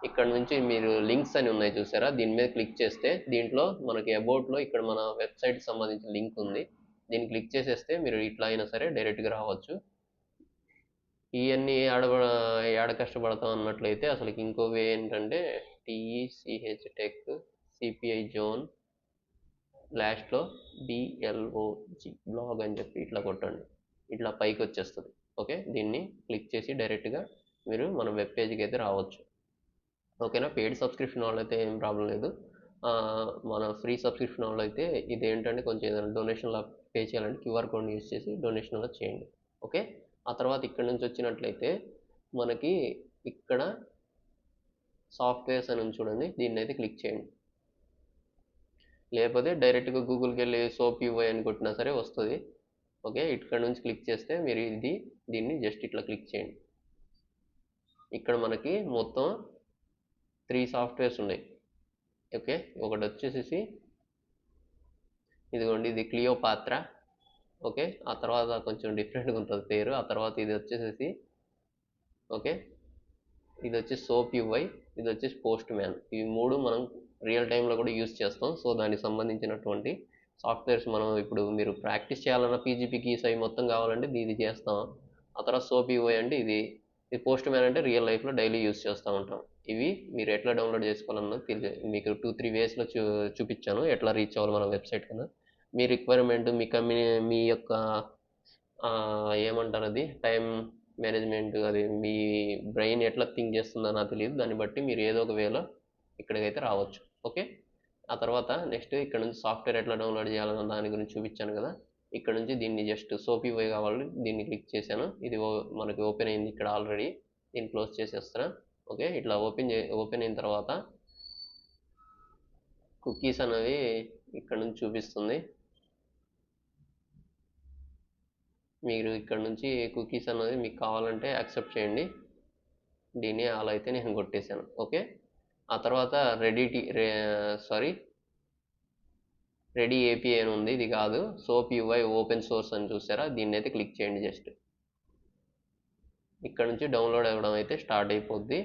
ఇక్కడ నుంచి మీరు లింక్స్ అని ఉన్నాయి చూసారా, దీని మీద క్లిక్ చేస్తే దీంట్లో మనకి అబౌట్లో ఇక్కడ మన వెబ్సైట్కి సంబంధించిన లింక్ ఉంది. దీన్ని క్లిక్ చేసేస్తే మీరు ఇట్లా అయినా సరే డైరెక్ట్గా రావచ్చు. ఇవన్నీ ఏడ కష్టపడతాం అన్నట్లయితే అసలు ఇంకో వే ఏంటంటే TECH టెక్ సిపిఐ జోన్ లాస్ట్లో BLOG బ్లాగ్ అని చెప్పి ఇట్లా కొట్టండి. ఇట్లా పైకి వచ్చేస్తుంది. ఓకే, దీన్ని క్లిక్ చేసి డైరెక్ట్గా మీరు మన వెబ్ పేజ్కి అయితే రావచ్చు. ఓకేనా, పెయిడ్ సబ్స్క్రిప్షన్ వాళ్ళు అయితే ఏం ప్రాబ్లం లేదు. మన ఫ్రీ సబ్స్క్రిప్షన్ వాళ్ళు అయితే ఇదేంటంటే కొంచెం ఏదైనా డొనేషన్లా పే చేయాలంటే క్యూఆర్ కోడ్ని యూజ్ చేసి డొనేషన్లా చేయండి. ఓకే, ఆ తర్వాత ఇక్కడ నుంచి వచ్చినట్లయితే మనకి ఇక్కడ సాఫ్ట్వేర్స్ అని ఉంది చూడండి, దీన్ని అయితే క్లిక్ చేయండి. లేకపోతే డైరెక్ట్గా గూగుల్కి వెళ్ళి సోప్ UI అని కొట్టినా సరే వస్తుంది. ఓకే, ఇక్కడ నుంచి క్లిక్ చేస్తే మీరు దీన్ని జస్ట్ ఇట్లా క్లిక్ చేయండి. ఇక్కడ మనకి మొత్తం 3 సాఫ్ట్వేర్స్ ఉన్నాయి. ఓకే, ఒకటి వచ్చేసి ఇదిగోండి, ఇది క్లియోపాత్ర. ఓకే, ఆ తర్వాత కొంచెం డిఫరెంట్గా ఉంటుంది పేరు. ఆ తర్వాత ఇది వచ్చేసి ఓకే, ఇది వచ్చేసి సోప్ UI, ఇది వచ్చేసి పోస్ట్ మ్యాన్. ఇవి 3 మనం రియల్ టైంలో కూడా యూజ్ చేస్తాం. సో దానికి సంబంధించినటువంటి సాఫ్ట్వేర్స్ మనం ఇప్పుడు మీరు ప్రాక్టీస్ చేయాలన్న PGP కీస్ అవి మొత్తం కావాలంటే ఇది చేస్తాం. ఆ తర్వాత సోప్ UI అంటే ఇది పోస్ట్ మ్యాన్ అంటే రియల్ లైఫ్లో డైలీ యూజ్ చేస్తూ ఉంటాం. ఇవి మీరు ఎట్లా డౌన్లోడ్ చేసుకోవాలన్నది మీకు 2-3 వేస్లో చూపించాను ఎట్లా రీచ్ అవ్వాలి మన వెబ్సైట్ కన్నా. మీ రిక్వైర్మెంట్, మీ యొక్క ఏమంటారు అది టైం మేనేజ్మెంట్, అది మీ బ్రెయిన్ ఎట్లా థింక్ చేస్తుందో నాకు తెలియదు. దాన్ని బట్టి మీరు ఏదో ఒక వేలో ఇక్కడికైతే రావచ్చు. ఓకే, ఆ తర్వాత నెక్స్ట్ ఇక్కడ నుంచి సాఫ్ట్వేర్ ఎట్లా డౌన్లోడ్ చేయాలన్న దాని గురించి చూపించాను కదా. ఇక్కడ నుంచి దీన్ని జస్ట్ సోప్ UI కావాలి, దీన్ని క్లిక్ చేశాను. ఇది మనకి ఓపెన్ అయింది ఇక్కడ ఆల్రెడీ. దీన్ని క్లోజ్ చేసేస్తాను. ఓకే, ఇట్లా ఓపెన్ అయిన తర్వాత కుకీస్ అనేవి ఇక్కడ నుంచి చూపిస్తుంది. మీరు ఇక్కడ నుంచి కుకీస్ అన్నది మీకు కావాలంటే యాక్సెప్ట్ చేయండి. దీన్ని అలా అయితే నేను కొట్టేశాను. ఓకే, ఆ తర్వాత రెడీ API అని ఉంది, ఇది కాదు. సోప్ UI ఓపెన్ సోర్స్ అని చూసారా, దీన్ని అయితే క్లిక్ చేయండి. జస్ట్ ఇక్కడ నుంచి డౌన్లోడ్ అవ్వడం అయితే స్టార్ట్ అయిపోద్ది.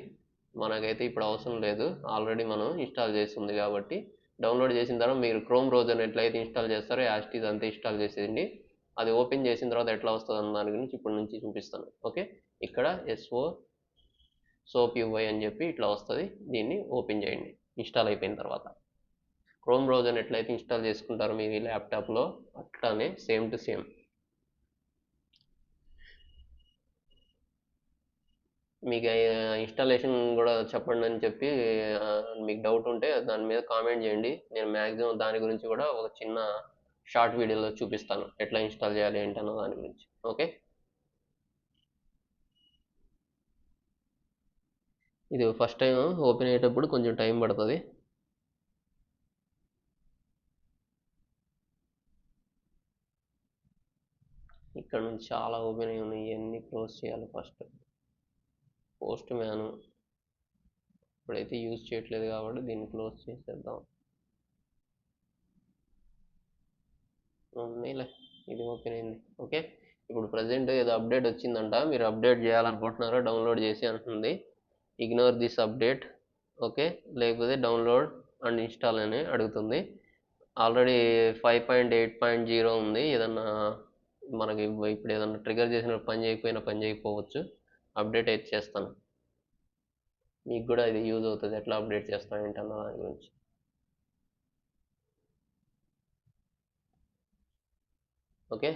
మనకైతే ఇప్పుడు అవసరం లేదు, ఆల్రెడీ మనం ఇన్స్టాల్ చేస్తుంది కాబట్టి. డౌన్లోడ్ చేసిన తర్వాత మీరు క్రోమ్ బ్రౌజర్ ఎట్లయితే ఇన్స్టాల్ చేస్తారో యాస్టీజ్ అంతే ఇన్స్టాల్ చేసేయండి. అది ఓపెన్ చేసిన తర్వాత ఎట్లా వస్తుంది అన్న దాని గురించి ఇప్పటి నుంచి చూపిస్తాను. ఓకే, ఇక్కడ సోప్ UI అని చెప్పి ఇట్లా వస్తుంది. దీన్ని ఓపెన్ చేయండి ఇన్స్టాల్ అయిపోయిన తర్వాత. క్రోమ్ బ్రౌజర్ ఎట్లయితే ఇన్స్టాల్ చేసుకుంటారో మీ ల్యాప్టాప్లో అట్లానే సేమ్ టు సేమ్. మీకు ఇన్స్టాలేషన్ కూడా చెప్పండి అని చెప్పి మీకు డౌట్ ఉంటే దాని మీద కామెంట్ చేయండి. నేను మ్యాక్సిమం దాని గురించి కూడా ఒక చిన్న షార్ట్ వీడియోలో చూపిస్తాను ఎట్లా ఇన్స్టాల్ చేయాలి ఏంటన్న దాని గురించి. ఓకే, ఇది ఫస్ట్ టైం ఓపెన్ అయ్యేటప్పుడు కొంచెం టైం పడుతుంది. ఇక్కడ నుంచి చాలా ఓపెన్ అయ్యి ఉన్నాయి, ఇవన్నీ క్లోజ్ చేయాలి. ఫస్ట్ పోస్ట్ మ్యాన్ ఇప్పుడైతే యూజ్ చేయట్లేదు కాబట్టి దీన్ని క్లోజ్ చేసేద్దాం. ఉన్నాయిలే, ఇది ఓపెన్ అయింది. ఓకే, ఇప్పుడు ప్రజెంట్ ఏదో అప్డేట్ వచ్చిందంట, మీరు అప్డేట్ చేయాలనుకుంటున్నారో డౌన్లోడ్ చేసి అంటుంది. Ignore this update. ఓకే, లేకపోతే డౌన్లోడ్ అండ్ ఇన్స్టాల్ అని అడుగుతుంది. ఆల్రెడీ 5.8.0 ఉంది. ఏదన్నా మనకి ఇప్పుడు ఏదన్నా ట్రిగర్ చేసిన పని చేయకపోవచ్చు. అప్డేట్ అయితే చేస్తాను, మీకు కూడా ఇది యూజ్ అవుతుంది ఎట్లా అప్డేట్ చేస్తాను ఏంటన్న దాని గురించి. ఓకే,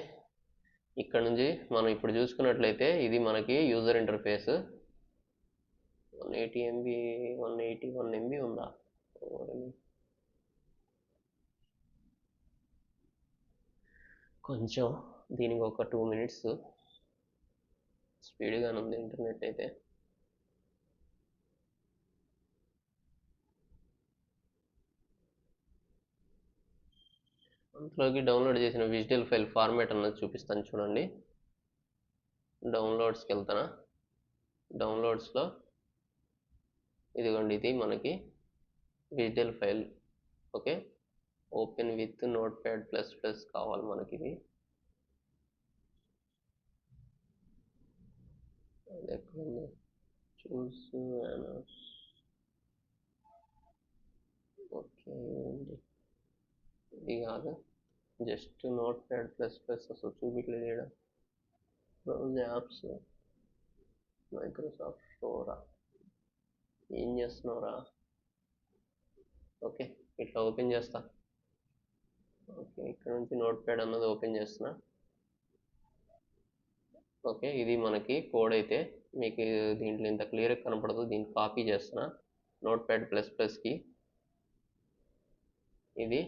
ఇక్కడ నుంచి మనం ఇప్పుడు చూసుకున్నట్లయితే ఇది మనకి యూజర్ ఇంటర్ఫేస్. 180 MB 181 MB ఉందా? కొంచెం దీనికి ఒక 2 minutes స్పీడ్గానే ఉంది ఇంటర్నెట్ అయితే. అందులోకి డౌన్లోడ్ చేసిన విజువల్ ఫైల్ ఫార్మాట్ అన్నది చూపిస్తాను చూడండి. డౌన్లోడ్స్కి వెళ్తానా, డౌన్లోడ్స్లో ఇదిగోండి ఇది మనకి visual file. Okay, open with note pad plus plus కావాలి మనకి. ఇది చూస్ ఓకే, ఇది కాదు, just note pad plus plus అసలు చూపించలేదు. బ్రౌజ్ యాప్స్, మైక్రోసాఫ్ట్ స్టోరా, ఏం చేస్తున్నావురా? ఓకే, ఇట్లా ఓపెన్ చేస్తా. ఓకే, ఇక్కడ నుంచి నోట్ ప్యాడ్ అన్నది ఓపెన్ చేస్తున్నా. ఓకే, ఇది మనకి కోడ్ అయితే మీకు దీంట్లో ఇంత క్లియర్గా కనపడదు. దీన్ని కాపీ చేస్తున్నా నోట్ ప్యాడ్ ప్లస్ ప్లస్కి. ఇది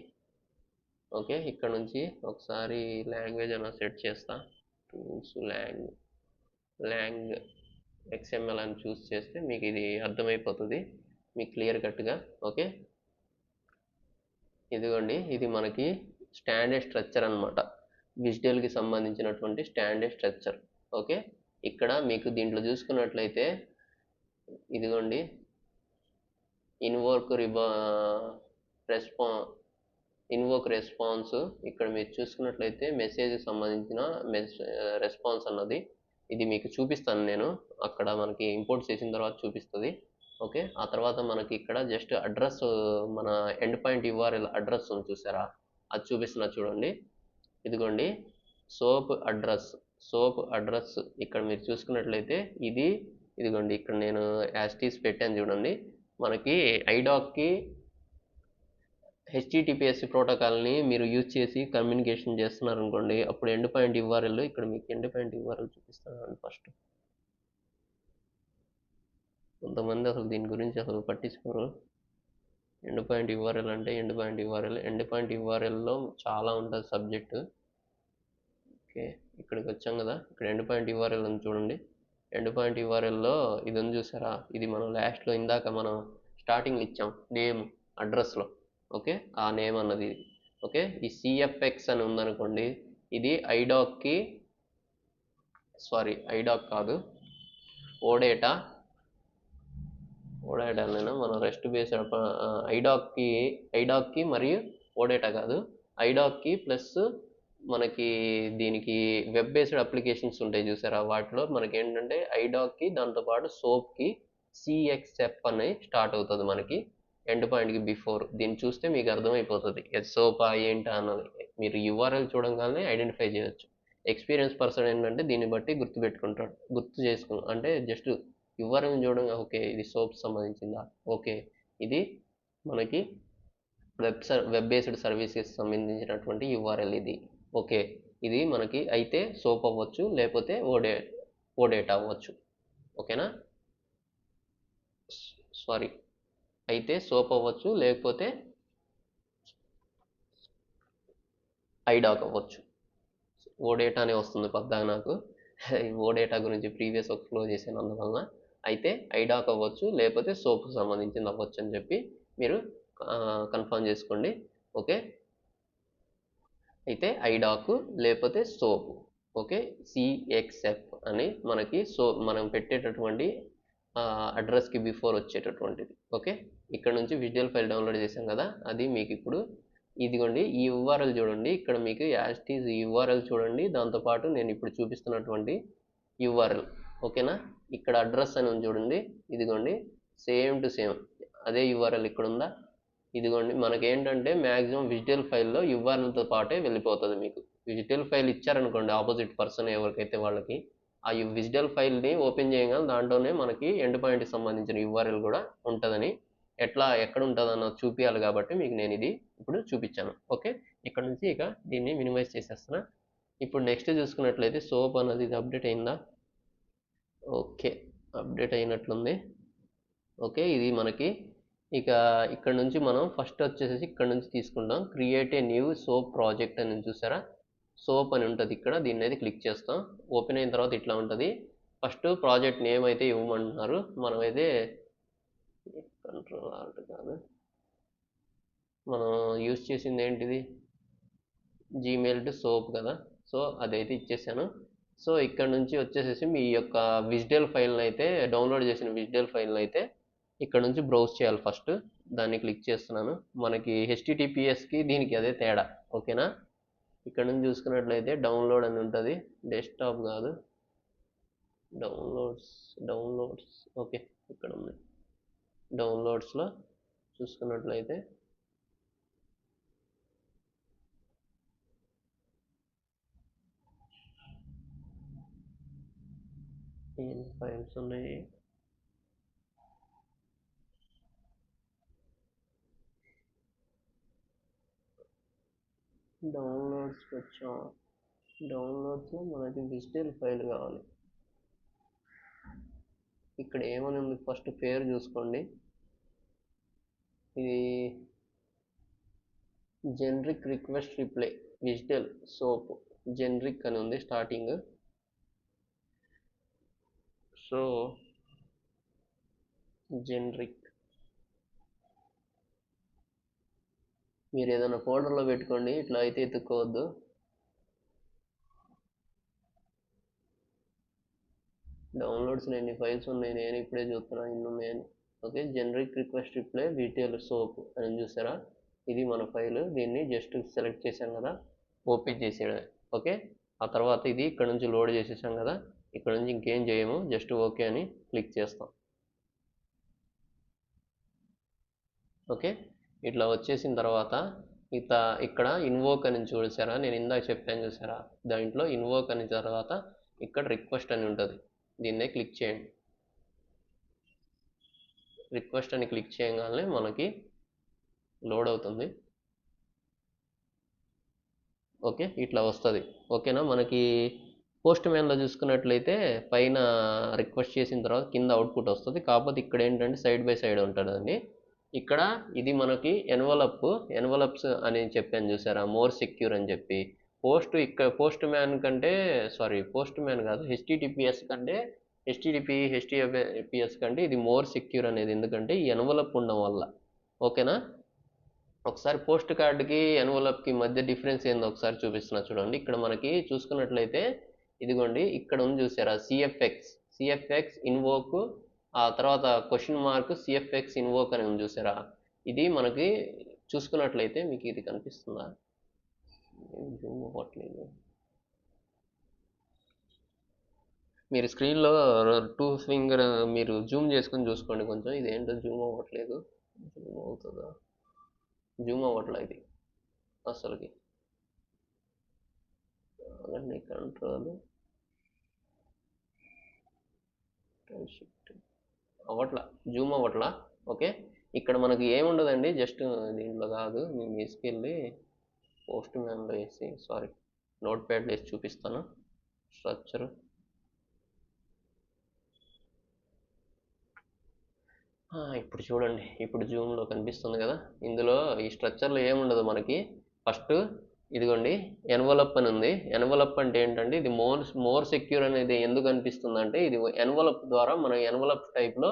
ఓకే, ఇక్కడ నుంచి ఒకసారి లాంగ్వేజ్ అన్న సెట్ చేస్తా. టూల్స్ లాంగ్ XML అని చూస్ చేస్తే మీకు ఇది అర్థమైపోతుంది మీకు క్లియర్ కట్గా. ఓకే, ఇదిగోండి ఇది మనకి స్టాండర్డ్ స్ట్రక్చర్ అనమాట, విజువల్కి సంబంధించినటువంటి స్టాండర్డ్ స్ట్రక్చర్. ఓకే, ఇక్కడ మీకు దీంట్లో చూసుకున్నట్లయితే ఇదిగోండి ఇన్వోక్ రెస్పాన్స్. ఇక్కడ మీరు చూసుకున్నట్లయితే మెసేజ్కి సంబంధించిన రెస్పాన్స్ అన్నది ఇది మీకు చూపిస్తాను నేను. అక్కడ మనకి ఇంపోర్ట్ చేసిన తర్వాత చూపిస్తుంది. ఓకే, ఆ తర్వాత మనకి ఇక్కడ జస్ట్ అడ్రస్, మన ఎండ్ పాయింట్ URL అడ్రస్ ఉంది చూసారా, అది చూపిస్తున్నా చూడండి. ఇదిగోండి సోప్ అడ్రస్ ఇక్కడ మీరు చూసుకున్నట్లయితే ఇదిగోండి ఇక్కడ నేను యాస్టీస్ పెట్టాను చూడండి. మనకి ఐడాక్కి HTTPS ప్రోటోకాల్ని మీరు యూజ్ చేసి కమ్యూనికేషన్ చేస్తున్నారు అనుకోండి, అప్పుడు ఎండ్ పాయింట్ URL, ఇక్కడ మీకు ఎండ్ పాయింట్ URL చూపిస్తాను ఫస్ట్. కొంతమంది అసలు దీని గురించి అసలు పట్టించుకోరు. ఎండ్ పాయింట్ URL అంటే ఎండ్ పాయింట్ URLలో చాలా ఉంటుంది సబ్జెక్టు. ఓకే, ఇక్కడికి వచ్చాం కదా, ఇక్కడ ఎండ్ పాయింట్ URL అని చూడండి. ఎండ్ పాయింట్ URLలో ఇది ఉంది చూసారా, ఇది మనం లాస్ట్లో ఇందాక మనం స్టార్టింగ్ ఇచ్చాం నేమ్ అడ్రస్లో. ఓకే, ఆ నేమ్ అన్నది. ఓకే, ఈ CFX అని ఉందనుకోండి, ఇది ఐడాక్ కాదు, ఓడేటా మనం రెస్ట్ బేస్డ్ ఐడాక్కి మరియు ఓడేటా కాదు, ఐడాక్కి ప్లస్ మనకి దీనికి వెబ్ బేస్డ్ అప్లికేషన్స్ ఉంటాయి చూసారా, వాటిలో మనకి ఏంటంటే ఐడాక్కి దాంతోపాటు సోప్కి CXF అని స్టార్ట్ అవుతుంది మనకి ఎండ్ పాయింట్కి బిఫోర్. దీన్ని చూస్తే మీకు అర్థమైపోతుంది సోపా ఏంటా అన్నది. మీరు URL చూడగానే ఐడెంటిఫై చేయొచ్చు. ఎక్స్పీరియన్స్ పర్సన్ ఏంటంటే దీన్ని బట్టి గుర్తు అంటే జస్ట్ URL చూడడం, ఓకే ఇది సోప్ సంబంధించిందా, ఓకే ఇది మనకి వెబ్ బేస్డ్ సర్వీసెస్ సంబంధించినటువంటి URL ఇది. ఓకే, ఇది మనకి అయితే సోప్ అవ్వచ్చు, లేకపోతే ఓడేటా అవ్వచ్చు. ఓకేనా, అయితే సోప్ అవ్వచ్చు, లేకపోతే ఐడాక్ అవ్వచ్చు. ఓడేటానే వస్తుంది పద్దాగా నాకు, ఓడేటా గురించి ప్రీవియస్ ఒక ఫ్లో చేశాను అందువలన. అయితే ఐడాక్ అవ్వచ్చు, లేకపోతే సోప్కి సంబంధించింది అవ్వచ్చు అని చెప్పి మీరు కన్ఫర్మ్ చేసుకోండి. ఓకే, అయితే ఐడాక్ లేకపోతే సోప్. ఓకే, CXF అని మనకి మనం పెట్టేటటువంటి అడ్రస్కి బిఫోర్ వచ్చేటటువంటిది. ఓకే, ఇక్కడ నుంచి విజువల్ ఫైల్ డౌన్లోడ్ చేశాం కదా, అది మీకు ఇప్పుడు ఇదిగోండి ఈ URL చూడండి. ఇక్కడ మీకు యాస్టీస్ URL చూడండి, దాంతోపాటు నేను ఇప్పుడు చూపిస్తున్నటువంటి URL. ఓకేనా, ఇక్కడ అడ్రస్ అని ఉంది చూడండి, ఇదిగోండి సేమ్ టు సేమ్ అదే URL ఇక్కడ ఉందా. ఇదిగోండి మనకేంటంటే మ్యాక్సిమం విజువల్ ఫైల్లో URLతో పాటే వెళ్ళిపోతుంది. మీకు విజువల్ ఫైల్ ఇచ్చారనుకోండి ఆపోజిట్ పర్సన్ ఎవరికైతే వాళ్ళకి, ఆ విజువల్ ఫైల్ని ఓపెన్ చేయగానే దాంట్లోనే మనకి ఎండ్ పాయింట్కి సంబంధించిన URL కూడా ఉంటుందని, ఎక్కడ ఉంటుంది అన్నది చూపించాలి కాబట్టి మీకు నేను ఇది ఇప్పుడు చూపించాను. ఓకే, ఇక్కడ నుంచి ఇక దీన్ని మినిమైజ్ చేసేస్తున్నా. ఇప్పుడు నెక్స్ట్ చూసుకున్నట్లయితే సోప్ అన్నది ఇది అప్డేట్ అయిందా. Okay, update అయినట్లుంది. ఓకే, ఇది మనకి ఇక ఇక్కడ నుంచి మనం ఫస్ట్ వచ్చేసి ఇక్కడ నుంచి తీసుకుంటాం. Create a new soap project అని చూసారా, సోప్ అని ఉంటుంది ఇక్కడ, దీన్ని అయితే క్లిక్ చేస్తాం. ఓపెన్ అయిన తర్వాత ఇట్లా ఉంటుంది. ఫస్ట్ ప్రాజెక్ట్ నేమ్ అయితే ఇవ్వమంటున్నారు, మనమైతే కంట్రోల్ ఆల్ట్ కాదు, మనం యూజ్ చేసింది ఏంటిది జీమెయిల్ టు సోప్ కదా, సో అదైతే ఇచ్చేసాను. సో ఇక్కడ నుంచి వచ్చేసేసి మీ యొక్క విజ్డెల్ ఫైల్ని అయితే డౌన్లోడ్ చేసిన విజ్డెల్ ఫైల్ని అయితే ఇక్కడ నుంచి బ్రౌజ్ చేయాలి. ఫస్ట్ దాన్ని క్లిక్ చేస్తున్నాను. మనకి హెచ్టిటిపిఎస్కి దీనికి అదే తేడా. ఓకేనా? ఇక్కడ నుంచి చూసుకున్నట్లయితే డౌన్లోడ్ అని ఉంటుంది, డెస్క్టాప్ కాదు, డౌన్లోడ్స్ ఓకే, ఇక్కడ ఉంది. డౌన్లోడ్స్లో చూసుకున్నట్లయితే ఏం ఫైల్స్ ఉన్నాయి, డౌన్లోడ్స్కి వచ్చాం. డౌన్లోడ్స్లో మనకి విజ్డెల్ ఫైల్ కావాలి. ఇక్కడ ఏమని ఉంది, ఫస్ట్ పేరు చూసుకోండి. ఇది generic request reply WSDL SOAP generic అని ఉంది స్టార్టింగ్. సో జెనరిక్ మీరు ఏదైనా ఫోల్డర్లో పెట్టుకోండి, ఇట్లా అయితే ఎత్తుక్కోవద్దు. డౌన్లోడ్స్లో ఎన్ని ఫైల్స్ ఉన్నాయి, నేను ఇప్పుడే చూస్తున్నా ఇన్ని ఉన్నాయని. Okay, generic request reply WSDL SOAP అని చూసారా, ఇది మన ఫైల్. దీన్ని జస్ట్ సెలెక్ట్ చేసాం కదా, ఓపెన్ చేసేయడమే. ఓకే, ఆ తర్వాత ఇది ఇక్కడ నుంచి లోడ్ చేసేసాం కదా, ఇక్కడ నుంచి ఇంకేం చేయము, జస్ట్ ఓకే అని క్లిక్ చేస్తాం. ఓకే, ఇట్లా వచ్చేసిన తర్వాత ఇక్కడ ఇన్వోక్ అని చూసారా, నేను ఇందాక చెప్పాను చూసారా, దాంట్లో ఇన్వోక్ అని తర్వాత ఇక్కడ రిక్వెస్ట్ అని ఉంటుంది, దీన్నే క్లిక్ చేయండి. రిక్వెస్ట్ అని క్లిక్ చేయగానే మనకి లోడ్ అవుతుంది. ఓకే, ఇట్లా వస్తుంది. ఓకేనా? మనకి పోస్ట్ మ్యాన్లో చూసుకున్నట్లయితే పైన రిక్వెస్ట్ చేసిన తర్వాత కింద అవుట్పుట్ వస్తుంది. కాకపోతే ఇక్కడ ఏంటంటే సైడ్ బై సైడ్ ఉంటుందండి. ఇక్కడ ఇది మనకి ఎన్వలప్స్ అని చెప్పాను చూసారా, మోర్ సెక్యూర్ అని చెప్పి. పోస్ట్ మ్యాన్ కాదు, హెచ్టిటిపిఎస్ కంటే ఇది మోర్ సెక్యూర్ అనేది. ఎందుకంటే ఈ ఎన్వలప్ ఉండడం వల్ల. ఓకేనా? ఒకసారి పోస్ట్ కార్డ్కి ఎన్వలప్కి మధ్య డిఫరెన్స్ ఏందో ఒకసారి చూపిస్తున్నా చూడండి. ఇక్కడ మనకి చూసుకున్నట్లయితే ఇదిగోండి, ఇక్కడ ఉంది చూసారా, సిఎఫ్ఎక్స్ ఇన్వోక్, ఆ తర్వాత క్వశ్చన్ మార్క్ సిఎఫ్ఎక్స్ ఇన్వోక్ అని ఉంది చూసారా. ఇది మనకి చూసుకున్నట్లయితే మీకు ఇది కనిపిస్తుందా, జూమ్ అవ్వట్లేదు. మీరు స్క్రీన్లో 2 ఫింగర్ మీరు జూమ్ చేసుకొని చూసుకోండి కొంచెం. ఇది ఏంటో జూమ్ అవ్వట్లేదు. జూమ్ అవుతుందా? జూమ్ అవ్వట్లేదు ఇది అసలుకి. కంట్రోల్ షిఫ్ట్ అవ్వట్లా, జూమ్ అవ్వట్లా. ఓకే, ఇక్కడ మనకి ఏముండదండి, జస్ట్ దీంట్లో కాదు, మేము తీసుకెళ్ళి పోస్ట్ మ్యాన్లో వేసి నోట్ ప్యాడ్లో వేసి చూపిస్తాను. స్ట్రక్చర్ ఇప్పుడు చూడండి, ఇప్పుడు జూమ్లో కనిపిస్తుంది కదా. ఇందులో ఈ స్ట్రక్చర్లో ఏముండదు మనకి. ఫస్ట్ ఇదిగోండి ఎన్వలప్ అని ఉంది. ఎన్వలప్ అంటే ఏంటంటే ఇది మోర్ సెక్యూర్ అనేది ఎందుకు అనిపిస్తుంది అంటే, ఇది ఎన్వలప్ ద్వారా మన ఎన్వలప్ టైప్లో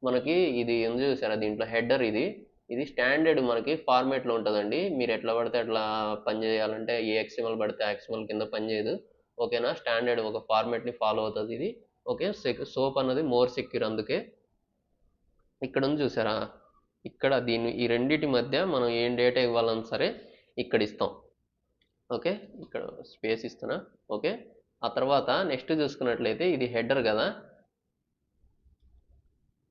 మనకి ఇది ఉంది చూసారా, దీంట్లో హెడర్ ఇది స్టాండర్డ్ మనకి ఫార్మేట్లో ఉంటుందండి. మీరు ఎట్లా పడితే అట్లా పనిచేయాలంటే ఏ ఎక్స్ఎంఎల్ పడితే ఆ ఎక్స్ఎంఎల్ కింద పనిచేయదు. ఓకేనా? స్టాండర్డ్ ఒక ఫార్మేట్ని ఫాలో అవుతుంది ఇది. ఓకే, సోప్ అన్నది మోర్ సెక్యూర్. అందుకే ఇక్కడ ఉంది చూసారా, ఇక్కడ ఈ రెండింటి మధ్య మనం ఏం డేటా ఇవ్వాలన్నా సరే ఇక్కడ ఇస్తాం. ఓకే, ఇక్కడ స్పేస్ ఇస్తున్నా. ఓకే, ఆ తర్వాత నెక్స్ట్ చూసుకున్నట్లయితే ఇది హెడర్ కదా,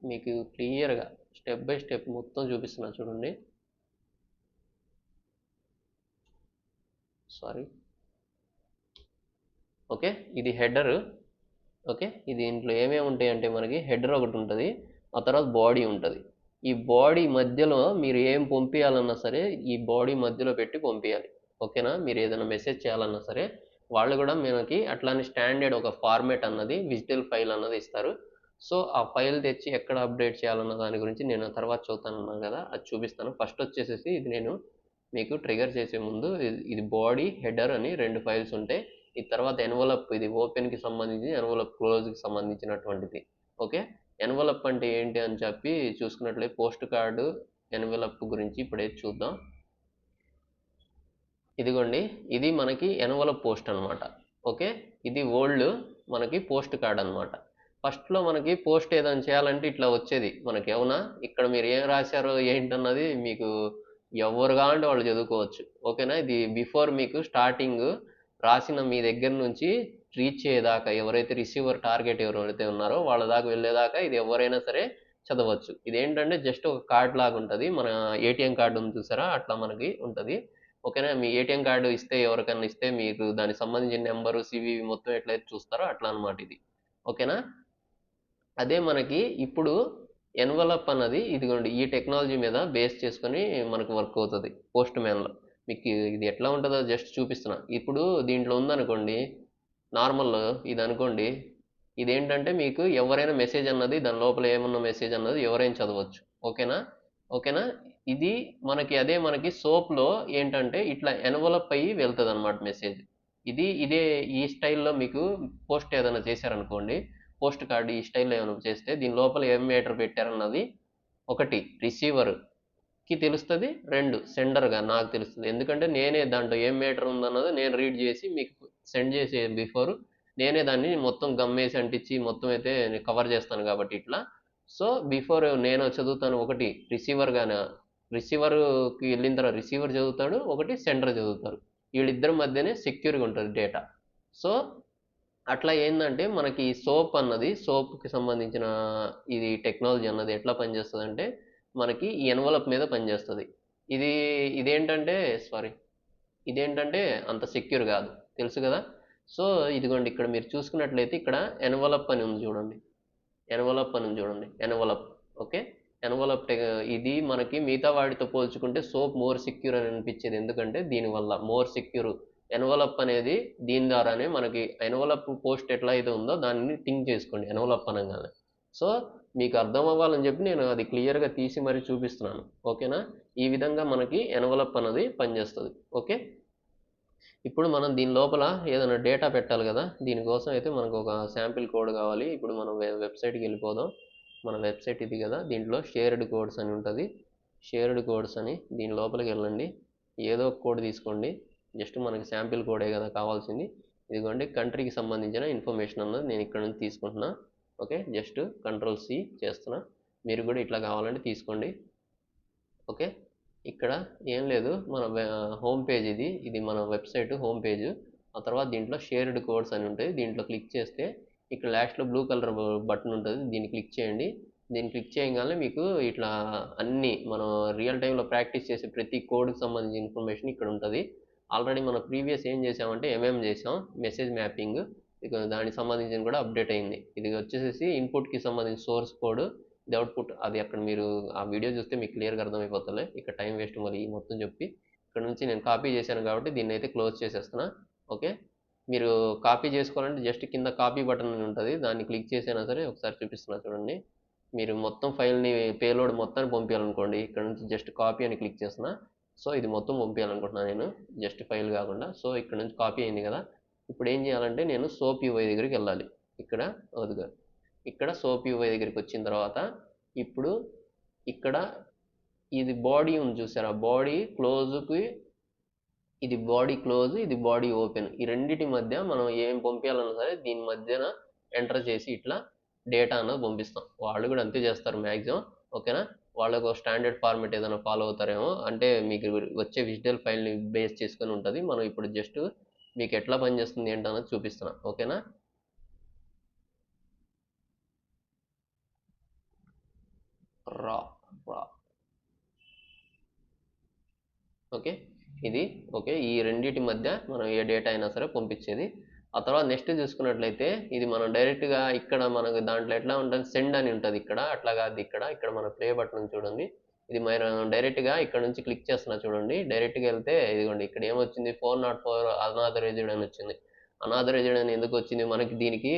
మీకు క్లియర్గా స్టెప్ బై స్టెప్ మొత్తం చూపిస్తున్నా చూడండి. ఓకే, ఇది హెడర్. ఓకే, ఇది దీంట్లో ఏమేమి ఉంటాయి అంటే మనకి హెడర్ ఒకటి ఉంటుంది, ఆ తర్వాత బాడీ ఉంటుంది. ఈ బాడీ మధ్యలో మీరు ఏం పంపించాలన్నా సరే ఈ బాడీ మధ్యలో పెట్టి పంపించాలి. ఓకేనా? మీరు ఏదైనా మెసేజ్ చేయాలన్నా సరే వాళ్ళు కూడా మనకి అట్లానే స్టాండర్డ్ ఒక ఫార్మేట్ అన్నది విజ్డెల్ ఫైల్ అన్నది ఇస్తారు. సో ఆ ఫైల్ తెచ్చి ఎక్కడ అప్డేట్ చేయాలన్న దాని గురించి నేను తర్వాత చూస్తానన్నాను కదా, అది చూపిస్తాను. ఫస్ట్ వచ్చేసేసి ఇది నేను మీకు ట్రిగర్ చేసే ముందు ఇది బాడీ హెడర్ అని 2 ఫైల్స్ ఉంటాయి. ఈ తర్వాత ఎన్వలప్, ఇది ఓపెన్కి సంబంధించి, ఎన్వలప్ క్లోజ్కి సంబంధించినటువంటిది. ఓకే, ఎన్వలప్ అంటే ఏంటి అని చెప్పి చూసుకున్నట్లయితే పోస్ట్ కార్డు ఎన్వలప్ గురించి ఇప్పుడే చూద్దాం. ఇదిగోండి, ఇది మనకి ఎన్వలప్ పోస్ట్ అనమాట. ఓకే, ఇది ఓల్డ్ మనకి పోస్ట్ కార్డ్ అనమాట. ఫస్ట్లో మనకి పోస్ట్ ఏదైనా చేయాలంటే ఇట్లా వచ్చేది మనకి, అవునా? ఇక్కడ మీరు ఏం రాశారో ఏంటన్నది మీకు ఎవరు కావాలంటే వాళ్ళు చదువుకోవచ్చు. ఓకేనా? ఇది బిఫోర్ మీకు స్టార్టింగ్ రాసిన మీ దగ్గర నుంచి రీచ్ అయ్యేదాకా, ఎవరైతే రిసీవర్ టార్గెట్ ఎవరైతే ఉన్నారో వాళ్ళ దాకా వెళ్ళేదాకా ఇది ఎవరైనా సరే చదవచ్చు. ఇదేంటంటే జస్ట్ ఒక కార్డ్ లాగా ఉంటుంది. మన ఏటీఎం కార్డు ఉంది చూసారా, అట్లా మనకి ఉంటుంది. ఓకేనా? మీ ఏటీఎం కార్డు ఇస్తే, ఎవరికైనా ఇస్తే మీకు దానికి సంబంధించిన నెంబరు సివివి మొత్తం ఎట్లయితే చూస్తారో అట్లా అనమాట ఇది. ఓకేనా? అదే మనకి ఇప్పుడు ఎన్వలప్ అన్నది ఇదిగోండి ఈ టెక్నాలజీ మీద బేస్ చేసుకొని మనకు వర్క్ అవుతుంది పోస్ట్ మ్యాన్లో. మీకు ఇది ఎట్లా ఉంటుందో జస్ట్ చూపిస్తున్నా. ఇప్పుడు దీంట్లో ఉందనుకోండి నార్మల్, ఇది అనుకోండి, ఇదేంటంటే మీకు ఎవరైనా మెసేజ్ అన్నది దాని లోపల ఏమన్నా మెసేజ్ అన్నది ఎవరైనా చదవచ్చు. ఓకేనా? ఓకేనా? ఇది మనకి అదే మనకి సోప్లో ఏంటంటే ఇట్లా ఎన్వలప్ అయ్యి వెళ్తుంది అనమాట మెసేజ్. ఇదే ఈ స్టైల్లో మీకు పోస్ట్ ఏదైనా చేశారనుకోండి, పోస్ట్ కార్డు ఈ స్టైల్లో ఏమైనా చేస్తే దీని లోపల ఏం మ్యాటర్ పెట్టారన్నది ఒకటి రిసీవర్కి తెలుస్తుంది, రెండు సెండర్గా నాకు తెలుస్తుంది. ఎందుకంటే నేనే దాంట్లో ఏం మ్యాటర్ ఉందన్నది నేను రీడ్ చేసి మీకు సెండ్ చేసే బిఫోర్ నేనే దాన్ని మొత్తం గమ్మేసి అంటించి మొత్తం అయితే కవర్ చేస్తాను కాబట్టి ఇట్లా. సో బిఫోర్ నేను చదువుతాను, ఒకటి రిసీవర్గానే, రిసీవర్కి వెళ్ళిన తర్వాత రిసీవర్ చదువుతాడు, ఒకటి సెండర్ చదువుతారు. వీళ్ళిద్దరి మధ్యనే సెక్యూర్గా ఉంటుంది డేటా. సో అట్లా ఏంటంటే మనకి సోప్ అన్నది, సోప్కి సంబంధించిన ఇది టెక్నాలజీ అన్నది ఎట్లా పనిచేస్తుంది అంటే మనకి ఈ ఎన్వలప్ మీద పనిచేస్తుంది. ఇది ఇదేంటంటే సారీ ఇదేంటంటే అంత సెక్యూర్ కాదు, తెలుసు కదా. సో ఇదిగోండి ఇక్కడ మీరు చూసుకున్నట్లయితే ఇక్కడ ఎన్వలప్ అని ఉంది చూడండి, ఎన్వలప్. ఓకే, ఎన్వలప్ ఇది మనకి మిగతా వాటితో పోల్చుకుంటే సోప్ మోర్ సెక్యూర్ అని అనిపించేది. ఎందుకంటే దీనివల్ల మోర్ సెక్యూర్ ఎన్వలప్ అనేది, దీని ద్వారానే మనకి ఎన్వలప్ పోస్ట్ ఎట్లా అయితే ఉందో దాన్ని థింక్ చేసుకోండి ఎన్వలప్ అనగానే. సో మీకు అర్థం అవ్వాలని చెప్పి నేను అది క్లియర్గా తీసి మరీ చూపిస్తున్నాను. ఓకేనా? ఈ విధంగా మనకి ఎన్వలప్ అనేది పనిచేస్తుంది. ఓకే, ఇప్పుడు మనం దీని లోపల ఏదైనా డేటా పెట్టాలి కదా, దీనికోసం అయితే మనకు ఒక శాంపిల్ కోడ్ కావాలి. ఇప్పుడు మనం వెబ్సైట్కి వెళ్ళిపోదాం. మన వెబ్సైట్ ఇది కదా, దీంట్లో షేర్డ్ కోడ్స్ అని ఉంటుంది. షేర్డ్ కోడ్స్ అని దీని లోపలికి వెళ్ళండి, ఏదో ఒక కోడ్ తీసుకోండి. జస్ట్ మనకి శాంపిల్ కోడే కదా కావాల్సింది. ఇదిగోండి కంట్రీకి సంబంధించిన ఇన్ఫర్మేషన్ అన్నది నేను ఇక్కడ నుంచి తీసుకుంటున్నా. ఓకే, జస్ట్ Ctrl+C చేస్తున్నా. మీరు కూడా ఇట్లా కావాలంటే తీసుకోండి. ఓకే, ఇక్కడ ఏం లేదు, మన హోమ్ పేజ్ ఇది మన వెబ్సైట్ హోమ్ పేజ్. ఆ తర్వాత దీంట్లో షేర్డ్ కోడ్స్ అని ఉంటాయి, దీంట్లో క్లిక్ చేస్తే ఇక్కడ లాస్ట్లో బ్లూ కలర్ బటన్ ఉంటుంది, దీన్ని క్లిక్ చేయండి. దీన్ని క్లిక్ చేయగానే మీకు ఇట్లా అన్ని మనం రియల్ టైంలో ప్రాక్టీస్ చేసే ప్రతి కోడ్కి సంబంధించిన ఇన్ఫర్మేషన్ ఇక్కడ ఉంటుంది. ఆల్రెడీ మనం ప్రీవియస్ ఏం చేసామంటే చేసాం మెసేజ్ మ్యాపింగ్, ఇక దానికి సంబంధించిన కూడా అప్డేట్ అయింది. ఇది వచ్చేసి ఇన్పుట్కి సంబంధించిన సోర్స్ కోడ్, ఇది అవుట్పుట్. అది అక్కడ మీరు ఆ వీడియో చూస్తే మీకు క్లియర్గా అర్థమైపోతుంది. ఇక్కడ టైం వేస్ట్ మళ్ళీ మొత్తం చెప్పి. ఇక్కడ నుంచి నేను కాపీ చేశాను కాబట్టి దీన్ని అయితే క్లోజ్ చేసేస్తున్నా. ఓకే, మీరు కాపీ చేసుకోవాలంటే జస్ట్ కింద కాపీ బటన్ అని ఉంటుంది, దాన్ని క్లిక్ చేసినా సరే ఒకసారి చూపిస్తున్నా చూడండి. మీరు మొత్తం ఫైల్ని పేలోడ్ మొత్తాన్ని పంపించాలనుకోండి, ఇక్కడ నుంచి జస్ట్ కాపీ అని క్లిక్ చేస్తున్నా. సో ఇది మొత్తం పంపించాలనుకుంటున్నాను నేను, జస్ట్ ఫైల్ కాకుండా. సో ఇక్కడ నుంచి కాపీ అయింది కదా, ఇప్పుడు ఏం చేయాలంటే నేను సోప్ యూఐ దగ్గరికి వెళ్ళాలి. ఇక్కడ వదిగా ఇక్కడ సోప్ యూఐ దగ్గరికి వచ్చిన తర్వాత ఇప్పుడు ఇక్కడ ఇది బాడీ ఉంది చూసారా, బాడీ క్లోజ్కి, ఇది బాడీ క్లోజ్, ఇది బాడీ ఓపెన్. ఈ రెండింటి మధ్య మనం ఏం పంపించాలన్నా సరే దీని మధ్యన ఎంటర్ చేసి ఇట్లా డేటా అన్నది పంపిస్తాం. వాళ్ళు కూడా అంతే చేస్తారు మ్యాక్సిమం. ఓకేనా? వాళ్ళకు స్టాండర్డ్ ఫార్మేట్ ఏదైనా ఫాలో అవుతారేమో, అంటే మీకు వచ్చే విజువల్ ఫైల్ని బేస్ చేసుకొని ఉంటుంది. మనం ఇప్పుడు జస్ట్ మీకు ఎట్లా పనిచేస్తుంది ఏంటన్నది చూపిస్తున్నా. ఓకేనా? రా రా ఓకే, ఇది ఓకే. ఈ రెండింటి మధ్య మనం ఏ డేటా అయినా సరే పంపించేది. ఆ తర్వాత నెక్స్ట్ చూసుకున్నట్లయితే ఇది మనం డైరెక్ట్గా ఇక్కడ మనకు దాంట్లో ఎట్లా ఉంటుంది, సెండ్ అని ఉంటుంది ఇక్కడ, అట్లా కాదు. ఇక్కడ మన ప్లే బటన్ చూడండి, ఇది మనం డైరెక్ట్గా ఇక్కడ నుంచి క్లిక్ చేస్తున్నా చూడండి. డైరెక్ట్గా వెళ్తే ఇదిగోండి ఇక్కడ ఏమొచ్చింది, 404 అనాథరైజ్డ్ అని వచ్చింది. అనాథరైజ్డ్ అని ఎందుకు వచ్చింది మనకి, దీనికి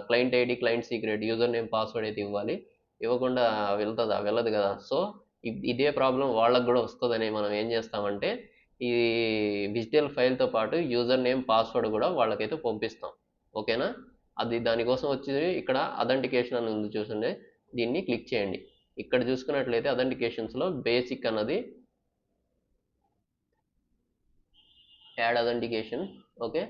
client ID, client secret, user name, password అయితే ఇవ్వాలి. ఇవ్వకుండా వెళ్తుందా, వెళ్ళదు కదా. సో ఇదే ప్రాబ్లం వాళ్ళకు కూడా వస్తుందని మనం ఏం చేస్తామంటే ఈ డిజిటల్ ఫైల్తో పాటు యూజర్ నేమ్, పాస్వర్డ్ కూడా వాళ్ళకైతే పంపిస్తాం. ఓకేనా? అది దానికోసం వచ్చి ఇక్కడ అథెంటికేషన్ అని ఉంది చూసండి, దీన్ని క్లిక్ చేయండి. ఇక్కడ చూసుకున్నట్లయితే అథెంటికేషన్స్లో బేసిక్ అన్నది యాడ్ అథెంటికేషన్. ఓకే,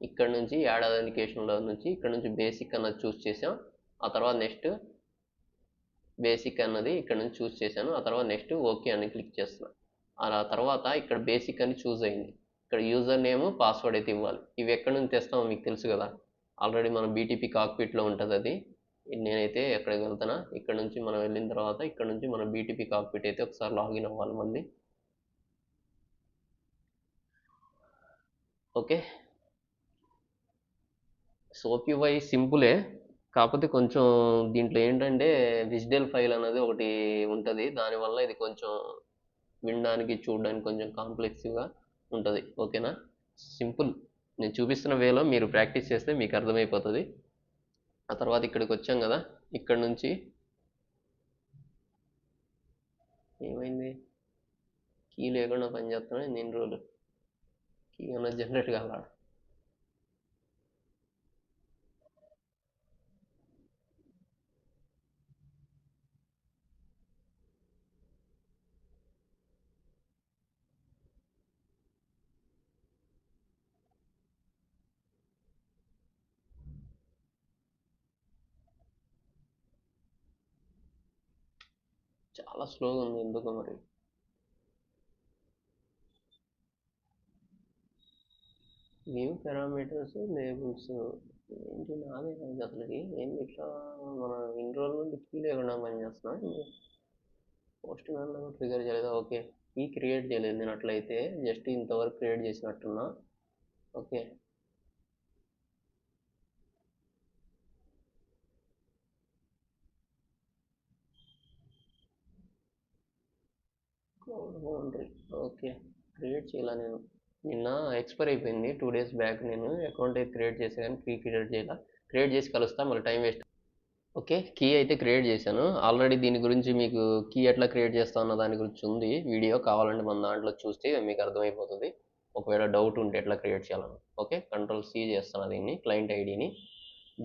ఇక్కడ నుంచి యాడ్ అథెంటికేషన్లో నుంచి ఇక్కడ నుంచి బేసిక్ అన్నది చూస్ చేసాం. ఆ తర్వాత నెక్స్ట్ బేసిక్ అన్నది ఇక్కడ నుంచి చూస్ చేశాను. ఆ తర్వాత నెక్స్ట్ ఓకే అని క్లిక్ చేస్తున్నాను. ఆ తర్వాత ఇక్కడ బేసిక్ అని చూస్ అయింది. ఇక్కడ యూజర్ నేమ్ పాస్వర్డ్ అయితే ఇవ్వాలి. ఇవి ఎక్కడి నుంచి తెస్తామో మీకు తెలుసు కదా, ఆల్రెడీ మన బీటీపీ కాక్పిట్లో ఉంటుంది అది. నేనైతే ఎక్కడికి వెళ్తానా, ఇక్కడ నుంచి మనం వెళ్ళిన తర్వాత ఇక్కడ నుంచి మన బీటీపీ కాక్పిట్ అయితే ఒకసారి లాగిన్ అవ్వాలి మళ్ళీ. ఓకే, సోప్ యూఐ సింపులే, కాకపోతే కొంచెం దీంట్లో ఏంటంటే విజ్డెల్ ఫైల్ అనేది ఒకటి ఉంటుంది. దానివల్ల ఇది కొంచెం వినడానికి చూడడానికి కొంచెం కాంప్లెక్స్గా ఉంటుంది. ఓకేనా, సింపుల్. నేను చూపిస్తున్న వేలో మీరు ప్రాక్టీస్ చేస్తే మీకు అర్థమైపోతుంది. ఆ తర్వాత ఇక్కడికి వచ్చాం కదా, ఇక్కడ నుంచి ఏమైంది, కీ లేకుండా పనిచేస్తున్నా ఎన్ని రోజులు, కీ అన్నది జనరేట్ కావాలా. చాలా స్లోగా ఉంది ఎందుకో మరి. న్యూ పారామీటర్స్ లేబుల్స్ ఏంటి, నాదే కాదు అసలుకి ఏంటి ఇట్లా మన ఇన్ని రోజుల నుండి కీ లేకుండా పనిచేస్తున్నా. పోస్ట్ మ్యాన్లో ట్రిగర్ చేయలేదు. ఓకే, కీ క్రియేట్ చేయలేదు నేను, అట్లయితే జస్ట్ ఇంతవరకు క్రియేట్ చేసినట్టున్నా. ఓకే, బౌండరీ ఓకే క్రియేట్ చేయాల. నేను నిన్న ఎక్స్పైర్ అయిపోయింది 2 days బ్యాక్. నేను అకౌంట్ అయితే క్రియేట్ చేసా కానీ కీ క్రియేట్ చేయాల. క్రియేట్ చేసి కలుస్తా, మళ్ళీ టైం వేస్ట్. ఓకే, కీ అయితే క్రియేట్ చేశాను ఆల్రెడీ. దీని గురించి మీకు కీ ఎట్లా క్రియేట్ చేస్తా అన్న దాని గురించి ఉంది వీడియో, కావాలంటే మన దాంట్లో చూస్తే మీకు అర్థమైపోతుంది. ఒకవేళ డౌట్ ఉంటే ఎట్లా క్రియేట్ చేయాలని. ఓకే, Ctrl+C చేస్తాను దీన్ని, క్లయింట్ ఐడిని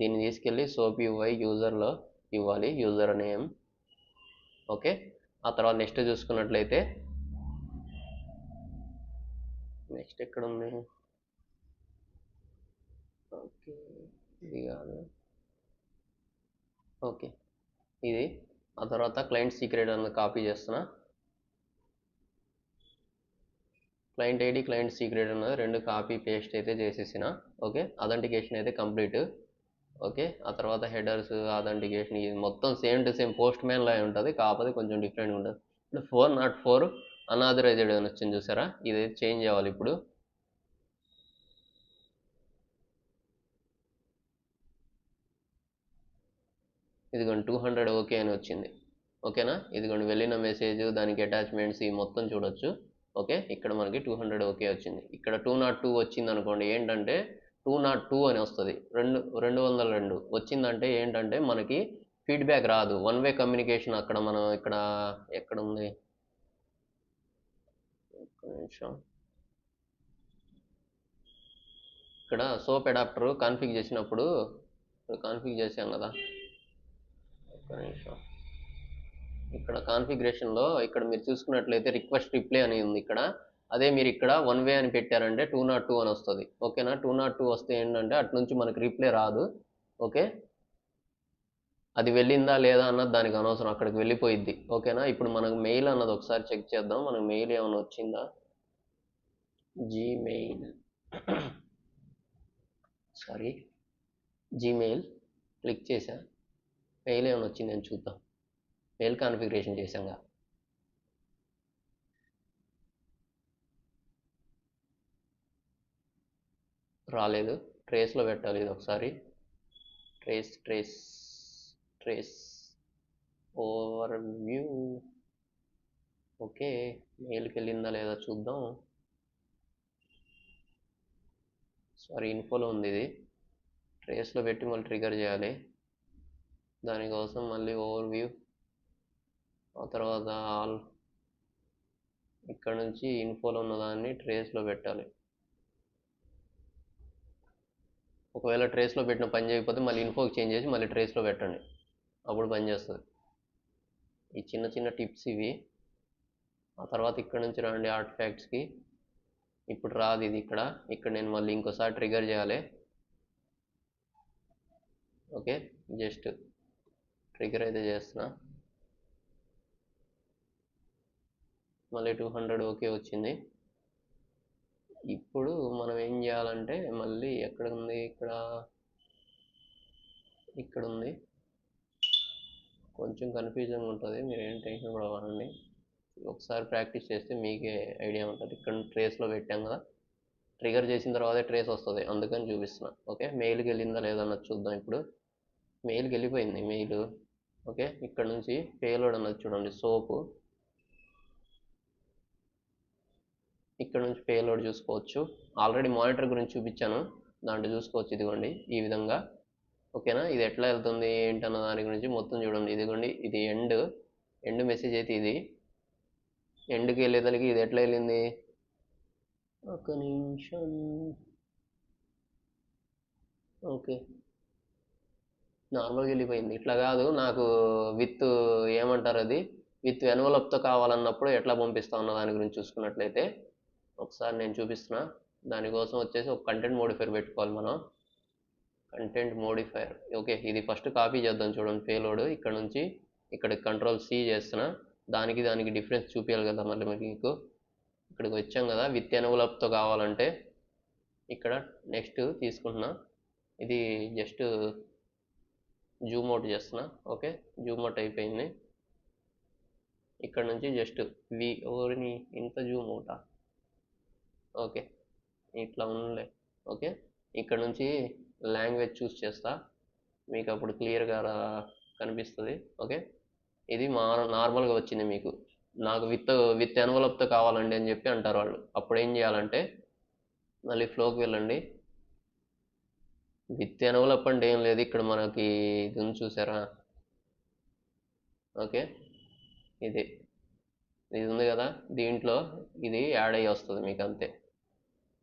దీన్ని తీసుకెళ్ళి సోప్ యూఐ యూజర్లో ఇవ్వాలి, యూజర్ నేమ్. ఓకే, ఆ తర్వాత నెక్స్ట్ చూసుకున్నట్లయితే నెక్స్ట్ ఎక్కడ ఉంది, ఓకే ఇది కాదు, ఓకే ఇది. ఆ తర్వాత క్లయింట్ సీక్రెట్ అన్నది కాపీ చేస్తున్నా. క్లయింట్ ఐడి క్లయింట్ సీక్రెట్ అన్నది రెండు కాపీ పేస్ట్ అయితే చేసేసిన. ఓకే, అథెంటికేషన్ అయితే కంప్లీట్. ఓకే, ఆ తర్వాత హెడర్స్ అథెంటికేషన్ ఇది మొత్తం same to same Postman లా ఉంటుంది, కాకపోతే కొంచెం డిఫరెంట్గా ఉంటుంది. ఇప్పుడు 404 అన్ఆథరైజ్డ్ అని వచ్చింది చూసారా, ఇది చేంజ్ అవ్వాలి ఇప్పుడు. ఇదిగోండి 200 ఓకే అని వచ్చింది. ఓకేనా, ఇదిగోండి వెళ్ళిన మెసేజ్ దానికి అటాచ్మెంట్స్ ఈ మొత్తం చూడొచ్చు. ఓకే, ఇక్కడ మనకి 200 ఓకే వచ్చింది. ఇక్కడ 202 వచ్చింది అనుకోండి, ఏంటంటే 202 అని వస్తుంది, 202 వచ్చిందంటే ఏంటంటే మనకి ఫీడ్బ్యాక్ రాదు, వన్ వే కమ్యూనికేషన్. అక్కడ మనం ఇక్కడ ఎక్కడ ఉంది, ఒక్క నిమిషం, ఇక్కడ సోప్ అడాప్టర్ కాన్ఫిగ్ చేసినప్పుడు కాన్ఫిగ్ చేసాం కదా, ఒక్క నిమిషం. ఇక్కడ కాన్ఫిగరేషన్లో ఇక్కడ మీరు చూసుకున్నట్లయితే రిక్వెస్ట్ రిప్లై అని ఉంది ఇక్కడ. అదే మీరు ఇక్కడ వన్ వే అని పెట్టారంటే 202 అని వస్తుంది. ఓకేనా, 202 వస్తే ఏంటంటే అటు నుంచి మనకి రిప్లై రాదు. ఓకే, అది వెళ్ళిందా లేదా అన్నది దానికి అనవసరం, అక్కడికి వెళ్ళిపోయిద్ది. ఓకేనా, ఇప్పుడు మనకు మెయిల్ అన్నది ఒకసారి చెక్ చేద్దాం, మనకు మెయిల్ ఏమైనా వచ్చిందా. జీమెయిల్ సారీ జీమెయిల్ క్లిక్ చేసా, మెయిల్ ఏమైనా వచ్చిందని చూద్దాం. మెయిల్ కాన్ఫిగరేషన్ చేసాంగా, రాలేదు. ట్రేస్లో పెట్టాలి ఇది ఒకసారి. Trace over view. ఓకే, మెయిల్కి వెళ్ళిందా లేదా చూద్దాం. సారీ ఇన్ఫోలో ఉంది ఇది, ట్రేస్లో పెట్టి మళ్ళీ ట్రిగర్ చేయాలి. దానికోసం మళ్ళీ ఓవర్ వ్యూ, ఆ తర్వాత ఆల్, ఇక్కడ నుంచి ఇన్ఫోలో ఉన్నదాన్ని ట్రేస్లో పెట్టాలి. ఒకవేళ ట్రేస్లో పెట్టిన పని చేయకపోతే మళ్ళీ ఇన్ఫోకి చేంజ్ చేసి మళ్ళీ ట్రేస్లో పెట్టండి, అప్పుడు పని చేస్తుంది. ఈ చిన్న చిన్న టిప్స్ ఇవి. ఆ తర్వాత ఇక్కడ నుంచి రండి ఆర్టిఫాక్ట్స్కి. ఇప్పుడు రాదు ఇది ఇక్కడ నేను మళ్ళీ ఇంకోసారి ట్రిగర్ చేయాలి. ఓకే, జస్ట్ ట్రిగర్ అయితే చేస్తున్నా. మళ్ళీ 200 ఓకే వచ్చింది. ఇప్పుడు మనం ఏం చేయాలంటే మళ్ళీ ఎక్కడ ఉంది, ఇక్కడ ఉంది. కొంచెం కన్ఫ్యూజన్గా ఉంటుంది, మీరు ఏం టెన్షన్ కూడా అవ్వకండి. ఒకసారి ప్రాక్టీస్ చేస్తే మీకే ఐడియా ఉంటుంది. ఇక్కడ ట్రేస్లో పెట్టాం కదా, ట్రిగర్ చేసిన తర్వాతే ట్రేస్ వస్తుంది, అందుకని చూపిస్తున్నా. ఓకే, మెయిల్కి వెళ్ళిందా లేదన్నది చూద్దాం. ఇప్పుడు మెయిల్కి వెళ్ళిపోయింది మెయిల్. ఓకే, ఇక్కడ నుంచి పేలోడ్ అన్నది చూడండి, సోపు. ఇక్కడ నుంచి పేలోడ్ చూసుకోవచ్చు. ఆల్రెడీ మానిటర్ గురించి చూపించాను, దాంట్లో చూసుకోవచ్చు. ఇదిగోండి ఈ విధంగా. ఓకేనా, ఇది ఎట్లా వెళ్తుంది ఏంటన్న దాని గురించి మొత్తం చూడండి. ఇదిగోండి ఇది ఎండ్ మెసేజ్ అయితే ఇది ఎండ్కి వెళ్ళేదానికి ఇది ఎట్లా వెళ్ళింది, ఒక నిమిషం. ఓకే, నార్మల్గా వెళ్ళిపోయింది. ఇట్లా కాదు, నాకు విత్ ఏమంటారు అది, విత్ ఎన్వలప్తో కావాలన్నప్పుడు ఎట్లా పంపిస్తా ఉన్న దాని గురించి చూసుకున్నట్లయితే ఒకసారి నేను చూపిస్తున్నా. దానికోసం వచ్చేసి ఒక కంటెంట్ మోడిఫైర్ పెట్టుకోవాలి మనం. Content modifier. ఓకే, ఇది ఫస్ట్ కాపీ చేద్దాం. చూడండి పేలోడ్ ఇక్కడ నుంచి ఇక్కడ Ctrl+C చేస్తున్నా. దానికి డిఫరెన్స్ చూపించాలి కదా మళ్ళీ మీకు. ఇక్కడికి వచ్చాం కదా, విత్ ఎన్వలప్తో కావాలంటే ఇక్కడ నెక్స్ట్ తీసుకుంటున్నా. ఇది జస్ట్ జూమ్ అవుట్ చేస్తున్నా. ఓకే, జూమ్ అవుట్ అయిపోయింది. ఇక్కడ నుంచి జస్ట్ ఓరిని ఇంత జూమ్ అవుటా. ఓకే, ఇట్లా ఉండలే. ఓకే, ఇక్కడ నుంచి లాంగ్వేజ్ చూస్ చేస్తా, మీకు అప్పుడు క్లియర్గా కనిపిస్తుంది. ఓకే, ఇది నార్మల్గా వచ్చింది మీకు. నాకు విత్ ఎన్వలప్తో కావాలండి అని చెప్పి అంటారు వాళ్ళు. అప్పుడు ఏం చేయాలంటే మళ్ళీ ఫ్లోకి వెళ్ళండి. విత్ ఎన్వలప్ అంటే ఏం లేదు, ఇక్కడ మనకి ఇది ఉంది చూసారా. ఓకే, ఇది ఉంది కదా, దీంట్లో ఇది యాడ్ అయ్యి వస్తుంది మీకు అంతే.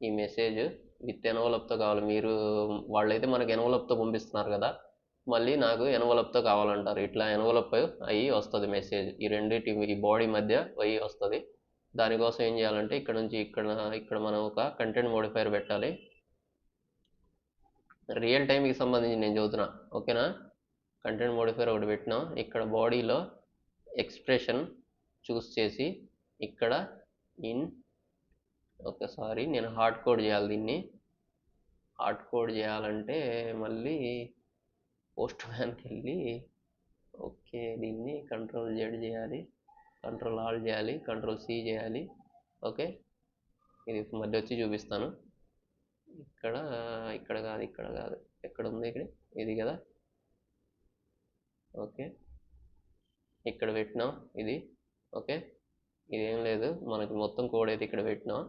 ఈ మెసేజ్ విత్ ఎన్వలప్తో కావాలి. వాళ్ళైతే మనకి ఎన్వలప్తో పంపిస్తున్నారు కదా, మళ్ళీ నాకు ఎన్వలప్తో కావాలంటారు. ఇట్లా ఎన్వలప్ అయ్యి వస్తుంది మెసేజ్. ఈ రెండింటి ఈ బాడీ మధ్య అయ్యి వస్తుంది. దానికోసం ఏం చేయాలంటే ఇక్కడ నుంచి ఇక్కడ మనం ఒక కంటెంట్ మోడిఫైర్ పెట్టాలి. రియల్ టైంకి సంబంధించి నేను చదువుతున్నా. ఓకేనా, కంటెంట్ మోడిఫైర్ ఒకటి పెట్టినాం. ఇక్కడ బాడీలో ఎక్స్ప్రెషన్ చూస్ చేసి ఇక్కడ ఒకసారి నేను హార్డ్ కోడ్ చేయాలి. దీన్ని హార్డ్ కోడ్ చేయాలంటే మళ్ళీ పోస్ట్ మ్యాన్కి వెళ్ళి ఓకే, దీన్ని Ctrl+Z చేయాలి, Ctrl+Alt చేయాలి, Ctrl+C చేయాలి. ఓకే, ఇది మధ్య వచ్చి చూపిస్తాను. ఇక్కడ కాదు, ఎక్కడ ఉంది, ఇది కదా. ఓకే, ఇక్కడ పెట్టినాం ఇది. ఓకే, ఇదేం లేదు, మనకి మొత్తం కోడ్ అయితే ఇక్కడ పెట్టినాం.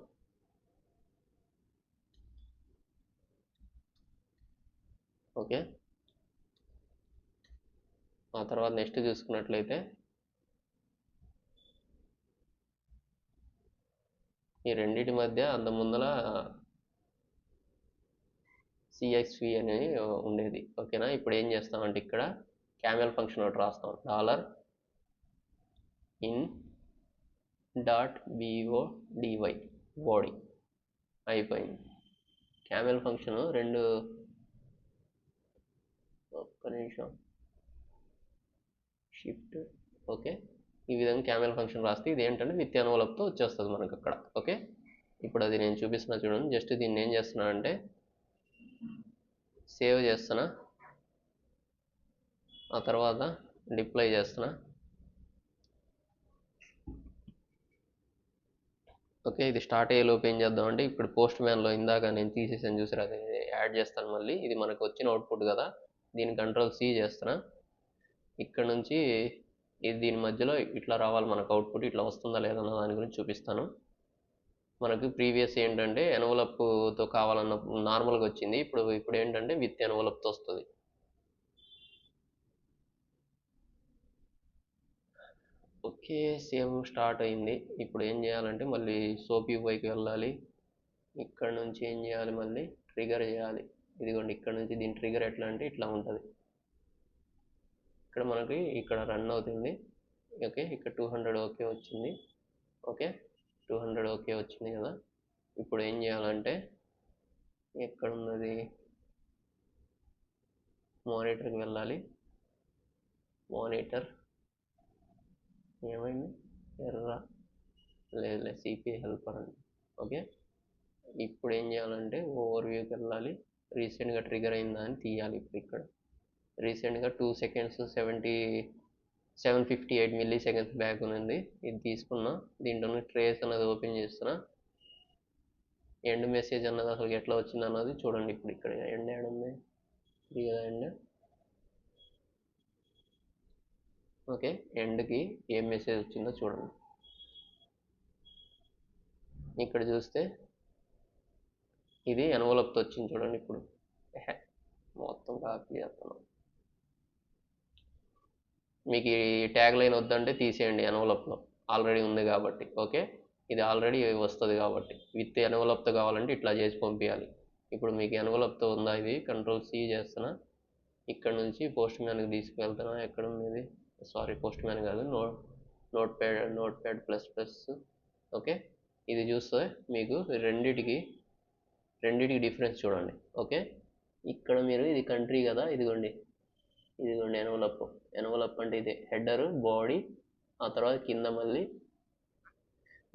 ఓకే, ఆ తర్వాత నెక్స్ట్ చూసుకున్నట్లయితే ఈ రెండింటి మధ్య అంత ముందల CXV అనేది ఉండేది. ఓకేనా, ఇప్పుడు ఏం చేస్తామంటే ఇక్కడ క్యామెల్ ఫంక్షన్ ఒకటి రాస్తాం. $in.body బాడీ అయిపోయింది. క్యామెల్ ఫంక్షన్ ఒక్క నిమిషం షిఫ్ట్. ఓకే, ఈ విధంగా క్యామెల్ ఫంక్షన్ రాస్తే ఇది ఏంటంటే విత్ ఎన్వలప్తో వచ్చేస్తుంది మనకు అక్కడ. ఓకే, ఇప్పుడు అది నేను చూపిస్తున్నా చూడండి. జస్ట్ దీన్ని ఏం చేస్తున్నా అంటే సేవ్ చేస్తున్నా, ఆ తర్వాత డిప్లాయ్ చేస్తున్నా. ఓకే, ఇది స్టార్ట్ అయ్యే లోపు ఏం చేద్దామంటే ఇప్పుడు పోస్ట్ మ్యాన్లో ఇందాక నేను తీసేసాను చూసారు, అది యాడ్ చేస్తాను మళ్ళీ. ఇది మనకు వచ్చిన అవుట్పుట్ కదా, దీన్ని Ctrl+C చేస్తున్నా. ఇక్కడ నుంచి దీని మధ్యలో ఇట్లా రావాలి మనకు అవుట్పుట్. ఇట్లా వస్తుందా లేదన్న దాని గురించి చూపిస్తాను. మనకు ప్రీవియస్ ఏంటంటే ఎన్వలప్తో కావాలన్న నార్మల్గా వచ్చింది. ఇప్పుడు ఏంటంటే విత్ ఎన్వలప్తో వస్తుంది. ఓకే, సేవ్ స్టార్ట్ అయింది. ఇప్పుడు ఏం చేయాలంటే మళ్ళీ సోప్ యూఐకి వెళ్ళాలి. ఇక్కడ నుంచి ఏం చేయాలి, మళ్ళీ ట్రిగర్ చేయాలి. ఇదిగోండి ఇక్కడ నుంచి దీని ట్రిగర్ ఎట్లా అంటే ఇట్లా ఉంటుంది. ఇక్కడ మనకి ఇక్కడ రన్ అవుతుంది. ఓకే, ఇక్కడ 200 ఓకే వచ్చింది. ఓకే, 200 ఓకే వచ్చింది కదా. ఇప్పుడు ఏం చేయాలంటే ఎక్కడ ఉన్నది, మానిటర్కి వెళ్ళాలి. మానిటర్ ఏమైంది, ఎర్ర లేదు సిపిఐ హెల్పర్ అండి. ఓకే, ఇప్పుడు ఏం చేయాలంటే ఓవర్ వ్యూకి వెళ్ళాలి. రీసెంట్గా ట్రిగర్ అయిందా అని తీయాలి. ఇప్పుడు ఇక్కడ రీసెంట్గా 2 seconds 758 మిల్లీ సెకండ్స్ బ్యాక్ ఉంది. ఇది తీసుకున్నా, దీంట్లో ట్రేస్ అన్నది ఓపెన్ చేస్తున్నా. ఎండ్ మెసేజ్ అన్నది అసలు ఎట్లా వచ్చింది అన్నది చూడండి. ఇప్పుడు ఇక్కడ ఎండ్ యాడ్ ఉంది, ఇది కదా ఎండ్. ఓకే, ఎండ్కి ఏం మెసేజ్ వచ్చిందో చూడండి. ఇక్కడ చూస్తే ఇది ఎన్వలప్తో వచ్చింది చూడండి. ఇప్పుడు మొత్తం కాపీ చేస్తున్నాం. మీకు ఈ ట్యాగ్ లైన్ వద్దంటే తీసేయండి, ఎన్వలప్లో ఆల్రెడీ ఉంది కాబట్టి. ఓకే, ఇది ఆల్రెడీ వస్తుంది కాబట్టి. విత్ ఎన్వలప్తో కావాలంటే ఇట్లా చేసి పంపించాలి. ఇప్పుడు మీకు ఎన్వలప్తో ఉందా, ఇది Ctrl+C చేస్తున్నా. ఇక్కడ నుంచి పోస్ట్ మ్యాన్కి తీసుకువెళ్తున్నా. ఎక్కడ ఉంది ఇది, సారీ పోస్ట్ మ్యాన్ కాదు, నోట్ ప్యాడ్ ప్లస్. ఓకే, ఇది చూస్తే మీకు రెండిటికి డిఫరెన్స్ చూడండి. ఓకే, ఇక్కడ మీరు ఇది కంట్రీ కదా, ఇదిగోండి ఎన్వలప్ అంటే ఇది హెడర్, బాడీ, ఆ తర్వాత కింద మళ్ళీ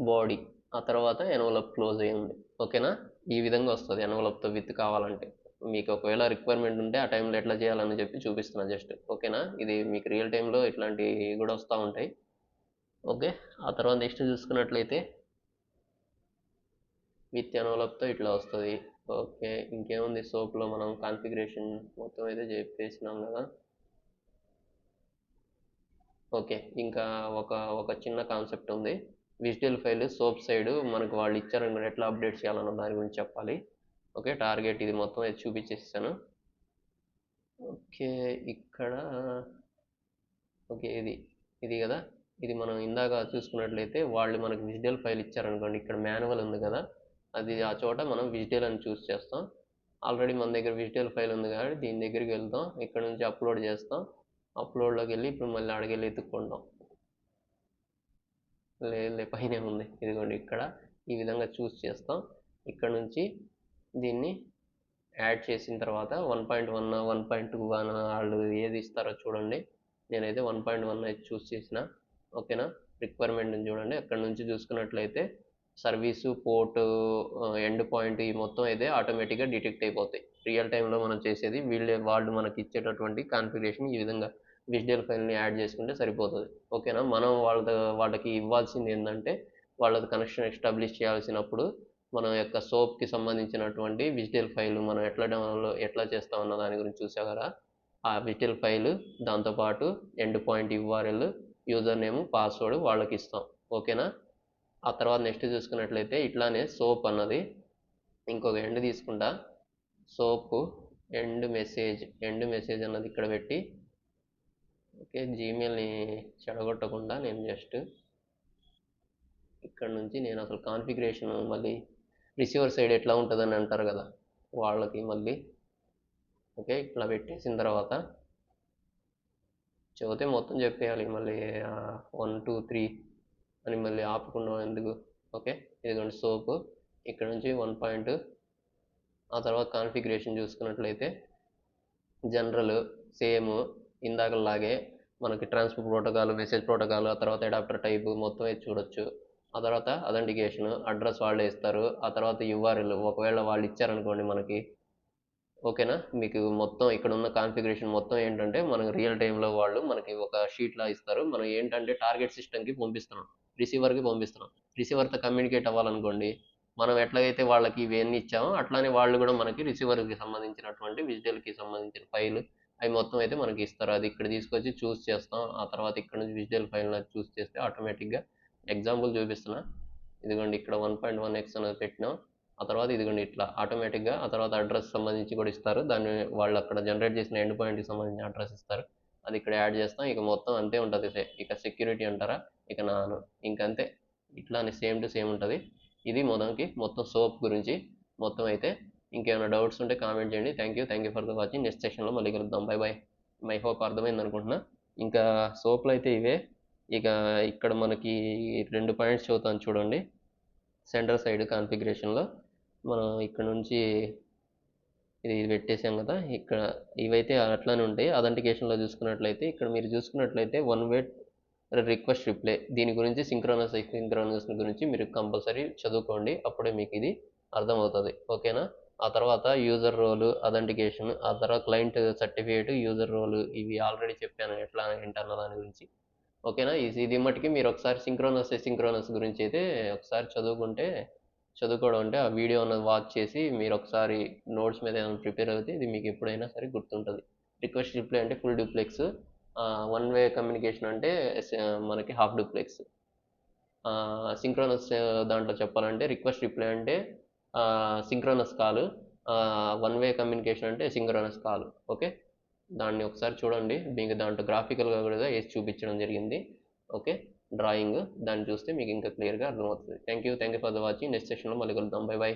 బాడీ, ఆ తర్వాత ఎన్వలప్ క్లోజ్ అయ్యి ఉంది. ఓకేనా, ఈ విధంగా వస్తుంది ఎన్వలప్తో విత్ కావాలంటే. మీకు ఒకవేళ రిక్వైర్మెంట్ ఉంటే ఆ టైంలో ఎట్లా చేయాలని చెప్పి చూపిస్తున్నా జస్ట్. ఓకేనా, ఇది మీకు రియల్ టైంలో ఇట్లాంటివి కూడా వస్తూ ఉంటాయి. ఓకే, ఆ తర్వాత నెక్స్ట్ చూసుకున్నట్లయితే విత్ ఎన్వలప్తో ఇట్లా వస్తుంది. ఓకే, ఇంకేముంది, సోప్లో మనం కాన్ఫిగరేషన్ మొత్తం అయితే చెప్పేసినాం కదా. ఓకే, ఇంకా ఒక చిన్న కాన్సెప్ట్ ఉంది. విజిటల్ ఫైల్ సోప్ సైడ్ మనకు వాళ్ళు ఇచ్చారని ఎట్లా అప్డేట్ చేయాలన్న దాని గురించి చెప్పాలి. ఓకే, టార్గెట్ ఇది మొత్తం అయితే చూపించేసాను. ఓకే, ఇక్కడ ఓకే ఇది కదా, ఇది మనం ఇందాక చూసుకున్నట్లయితే వాళ్ళు మనకు విజిటల్ ఫైల్ ఇచ్చారనుకోండి. ఇక్కడ మాన్యువల్ ఉంది కదా, అది ఆ చోట మనం విజిటల్ అని చూస్ చేస్తాం. ఆల్రెడీ మన దగ్గర విజిటల్ ఫైల్ ఉంది కాబట్టి దీని దగ్గరికి వెళ్తాం. ఇక్కడ నుంచి అప్లోడ్ చేస్తాం. అప్లోడ్లోకి వెళ్ళి ఇప్పుడు మళ్ళీ అడిగి వెళ్ళి ఎత్తుక్కుంటాం. లేదు పైనే ఉంది, ఇదిగోండి ఇక్కడ ఈ విధంగా చూస్ చేస్తాం. ఇక్కడ నుంచి దీన్ని యాడ్ చేసిన తర్వాత 1.1 1.2 వాళ్ళు ఏది ఇస్తారో చూడండి. నేనైతే 1.1 అయితే చూస్ చేసిన. ఓకేనా, రిక్వైర్మెంట్ని చూడండి. అక్కడ నుంచి చూసుకున్నట్లయితే సర్వీసు, పోర్టు, ఎండ్ పాయింట్ ఈ మొత్తం అయితే ఆటోమేటిక్గా డిటెక్ట్ అయిపోతాయి. రియల్ టైంలో మనం చేసేది వాళ్ళు మనకి ఇచ్చేటటువంటి కాన్ఫిగరేషన్ ఈ విధంగా విజిటల్ ఫైల్ని యాడ్ చేసుకుంటే సరిపోతుంది. ఓకేనా, మనం వాళ్ళకి ఇవ్వాల్సింది ఏంటంటే వాళ్ళది కనెక్షన్ ఎస్టాబ్లిష్ చేయాల్సినప్పుడు మన యొక్క సోప్కి సంబంధించినటువంటి విజిటల్ ఫైల్ మనం ఎట్లా చేస్తామన్న దాని గురించి చూసా కదా. ఆ విజిటల్ ఫైల్, దాంతోపాటు end point URL, user name, password వాళ్ళకి ఇస్తాం. ఓకేనా, ఆ తర్వాత నెక్స్ట్ చూసుకున్నట్లయితే ఇట్లానే సోప్ అన్నది ఇంకొక ఎండ్ తీసుకుంటా. సోప్ ఎండ్ మెసేజ్ అన్నది ఇక్కడ పెట్టి, ఓకే, జీమెయిల్ని చెడగొట్టకుండా నేను జస్ట్ ఇక్కడ నుంచి నేను అసలు కాన్ఫిగరేషన్ మళ్ళీ రిసీవర్ సైడ్ ఎట్లా ఉంటుందని అంటారు కదా వాళ్ళకి మళ్ళీ. ఓకే, ఇట్లా పెట్టేసిన తర్వాత చెబితే మొత్తం చెప్పేయాలి మళ్ళీ 1 2 3 అని మళ్ళీ ఆపకుండా ఎందుకు. ఓకే, ఇదిగోండి సోప్, ఇక్కడ నుంచి 1. ఆ తర్వాత కాన్ఫిగరేషన్ చూసుకున్నట్లయితే జనరల్ సేమ్ ఇందాకలాగే మనకి ట్రాన్స్ఫర్ ప్రోటోకాల్, మెసేజ్ ప్రోటోకాల్, ఆ తర్వాత అడాప్టర్ టైప్ మొత్తం అయితే చూడొచ్చు. ఆ తర్వాత అథెంటికేషన్, అడ్రస్ వాళ్ళే ఇస్తారు. ఆ తర్వాత URL ఒకవేళ వాళ్ళు ఇచ్చారనుకోండి మనకి. ఓకేనా, మీకు మొత్తం ఇక్కడ ఉన్న కాన్ఫిగరేషన్ మొత్తం ఏంటంటే మనకు రియల్ టైంలో వాళ్ళు మనకి ఒక షీట్లా ఇస్తారు. మనం ఏంటంటే టార్గెట్ సిస్టమ్కి పంపిస్తున్నాం, రిసీవర్కి పంపిస్తున్నాం. రిసీవర్తో కమ్యూనికేట్ అవ్వాలనుకోండి, మనం ఎట్లాగైతే వాళ్ళకి ఇవన్నీ ఇచ్చామో అట్లానే వాళ్ళు కూడా మనకి రిసీవర్కి సంబంధించినటువంటి విజిటల్కి సంబంధించిన ఫైల్ అవి మొత్తం అయితే మనకి ఇస్తారు. అది ఇక్కడ తీసుకొచ్చి చూస్ చేస్తాం. ఆ తర్వాత ఇక్కడ నుంచి విజిటల్ ఫైల్ చూస్ చేస్తే ఆటోమేటిక్గా ఎగ్జాంపుల్ చూపిస్తున్నా. ఇదిగోండి ఇక్కడ 1.1x అనేది పెట్టినాం. ఆ తర్వాత ఇదిగోండి ఇట్లా ఆటోమేటిక్గా ఆ తర్వాత అడ్రస్ సంబంధించి కూడా ఇస్తారు. దాన్ని వాళ్ళు అక్కడ జనరేట్ చేసిన ఎండ్ పాయింట్కి సంబంధించిన అడ్రస్ ఇస్తారు. అది ఇక్కడ యాడ్ చేస్తాం. ఇక మొత్తం అంతే ఉంటుంది. ఇక సెక్యూరిటీ అంటారా, ఇక ఇంకంతే. ఇట్లానే సేమ్ టు సేమ్ ఉంటుంది. ఇది మొత్తం సోప్ గురించి మొత్తం అయితే. ఇంకేమైనా డౌట్స్ ఉంటే కామెంట్ చేయండి. Thank you for the watching. Next సెషన్లో మళ్ళీ కలుద్దాం. బై. మై హోప్ అర్థమైంది అనుకుంటున్నా. ఇంకా సోప్లు అయితే ఇవే. ఇక ఇక్కడ మనకి 2 పాయింట్స్ చదువుతాను చూడండి. సెంటర్ సైడ్ కాన్ఫిగరేషన్లో మనం ఇక్కడ నుంచి ఇది పెట్టేసాం కదా. ఇక్కడ ఇవైతే అట్లానే ఉంటాయి. అథెంటికేషన్లో చూసుకున్నట్లయితే ఇక్కడ మీరు చూసుకున్నట్లయితే వన్ వే రిక్వెస్ట్ రిప్లై, దీని గురించి సింక్రోనస్ సింక్రోనస్ గురించి మీరు కంపల్సరీ చదువుకోండి, అప్పుడే మీకు ఇది అర్థమవుతుంది. ఓకేనా. ఆ తర్వాత యూజర్ రోల్ అథెంటికేషన్, ఆ తర్వాత క్లయింట్ సర్టిఫికేట్, యూజర్ రోల్, ఇవి ఆల్రెడీ చెప్పాను ఎట్లా ఏంటన్న దాని గురించి. ఓకేనా. ఇది మట్టుకి మీరు ఒకసారి సింక్రోనస్ గురించి అయితే ఒకసారి చదువుకోవడం అంటే ఆ వీడియో అన్నది వాచ్ చేసి మీరు ఒకసారి నోట్స్ మీద ఏమైనా ప్రిపేర్ అవుతే ఇది మీకు ఎప్పుడైనా సరే గుర్తుంటుంది. రిక్వెస్ట్ రిప్లై అంటే full duplex, one way communication అంటే మనకి హాఫ్ డూప్లెక్స్. సింక్రోనస్ దాంట్లో చెప్పాలంటే రిక్వెస్ట్ రిప్లై అంటే synchronous call, one way communication అంటే సింక్రోనస్ కాల్. ఓకే. దాన్ని ఒకసారి చూడండి, మీకు దాంట్లో గ్రాఫికల్గా కూడా వేసి చూపించడం జరిగింది. ఓకే. డ్రాయింగ్ దాన్ని చూస్తే మీకు ఇంకా క్లియర్గా అర్థమవుతుంది. Thank you for the watching. Next సెషన్లో మళ్ళీ కలుద్దాం. Bye bye.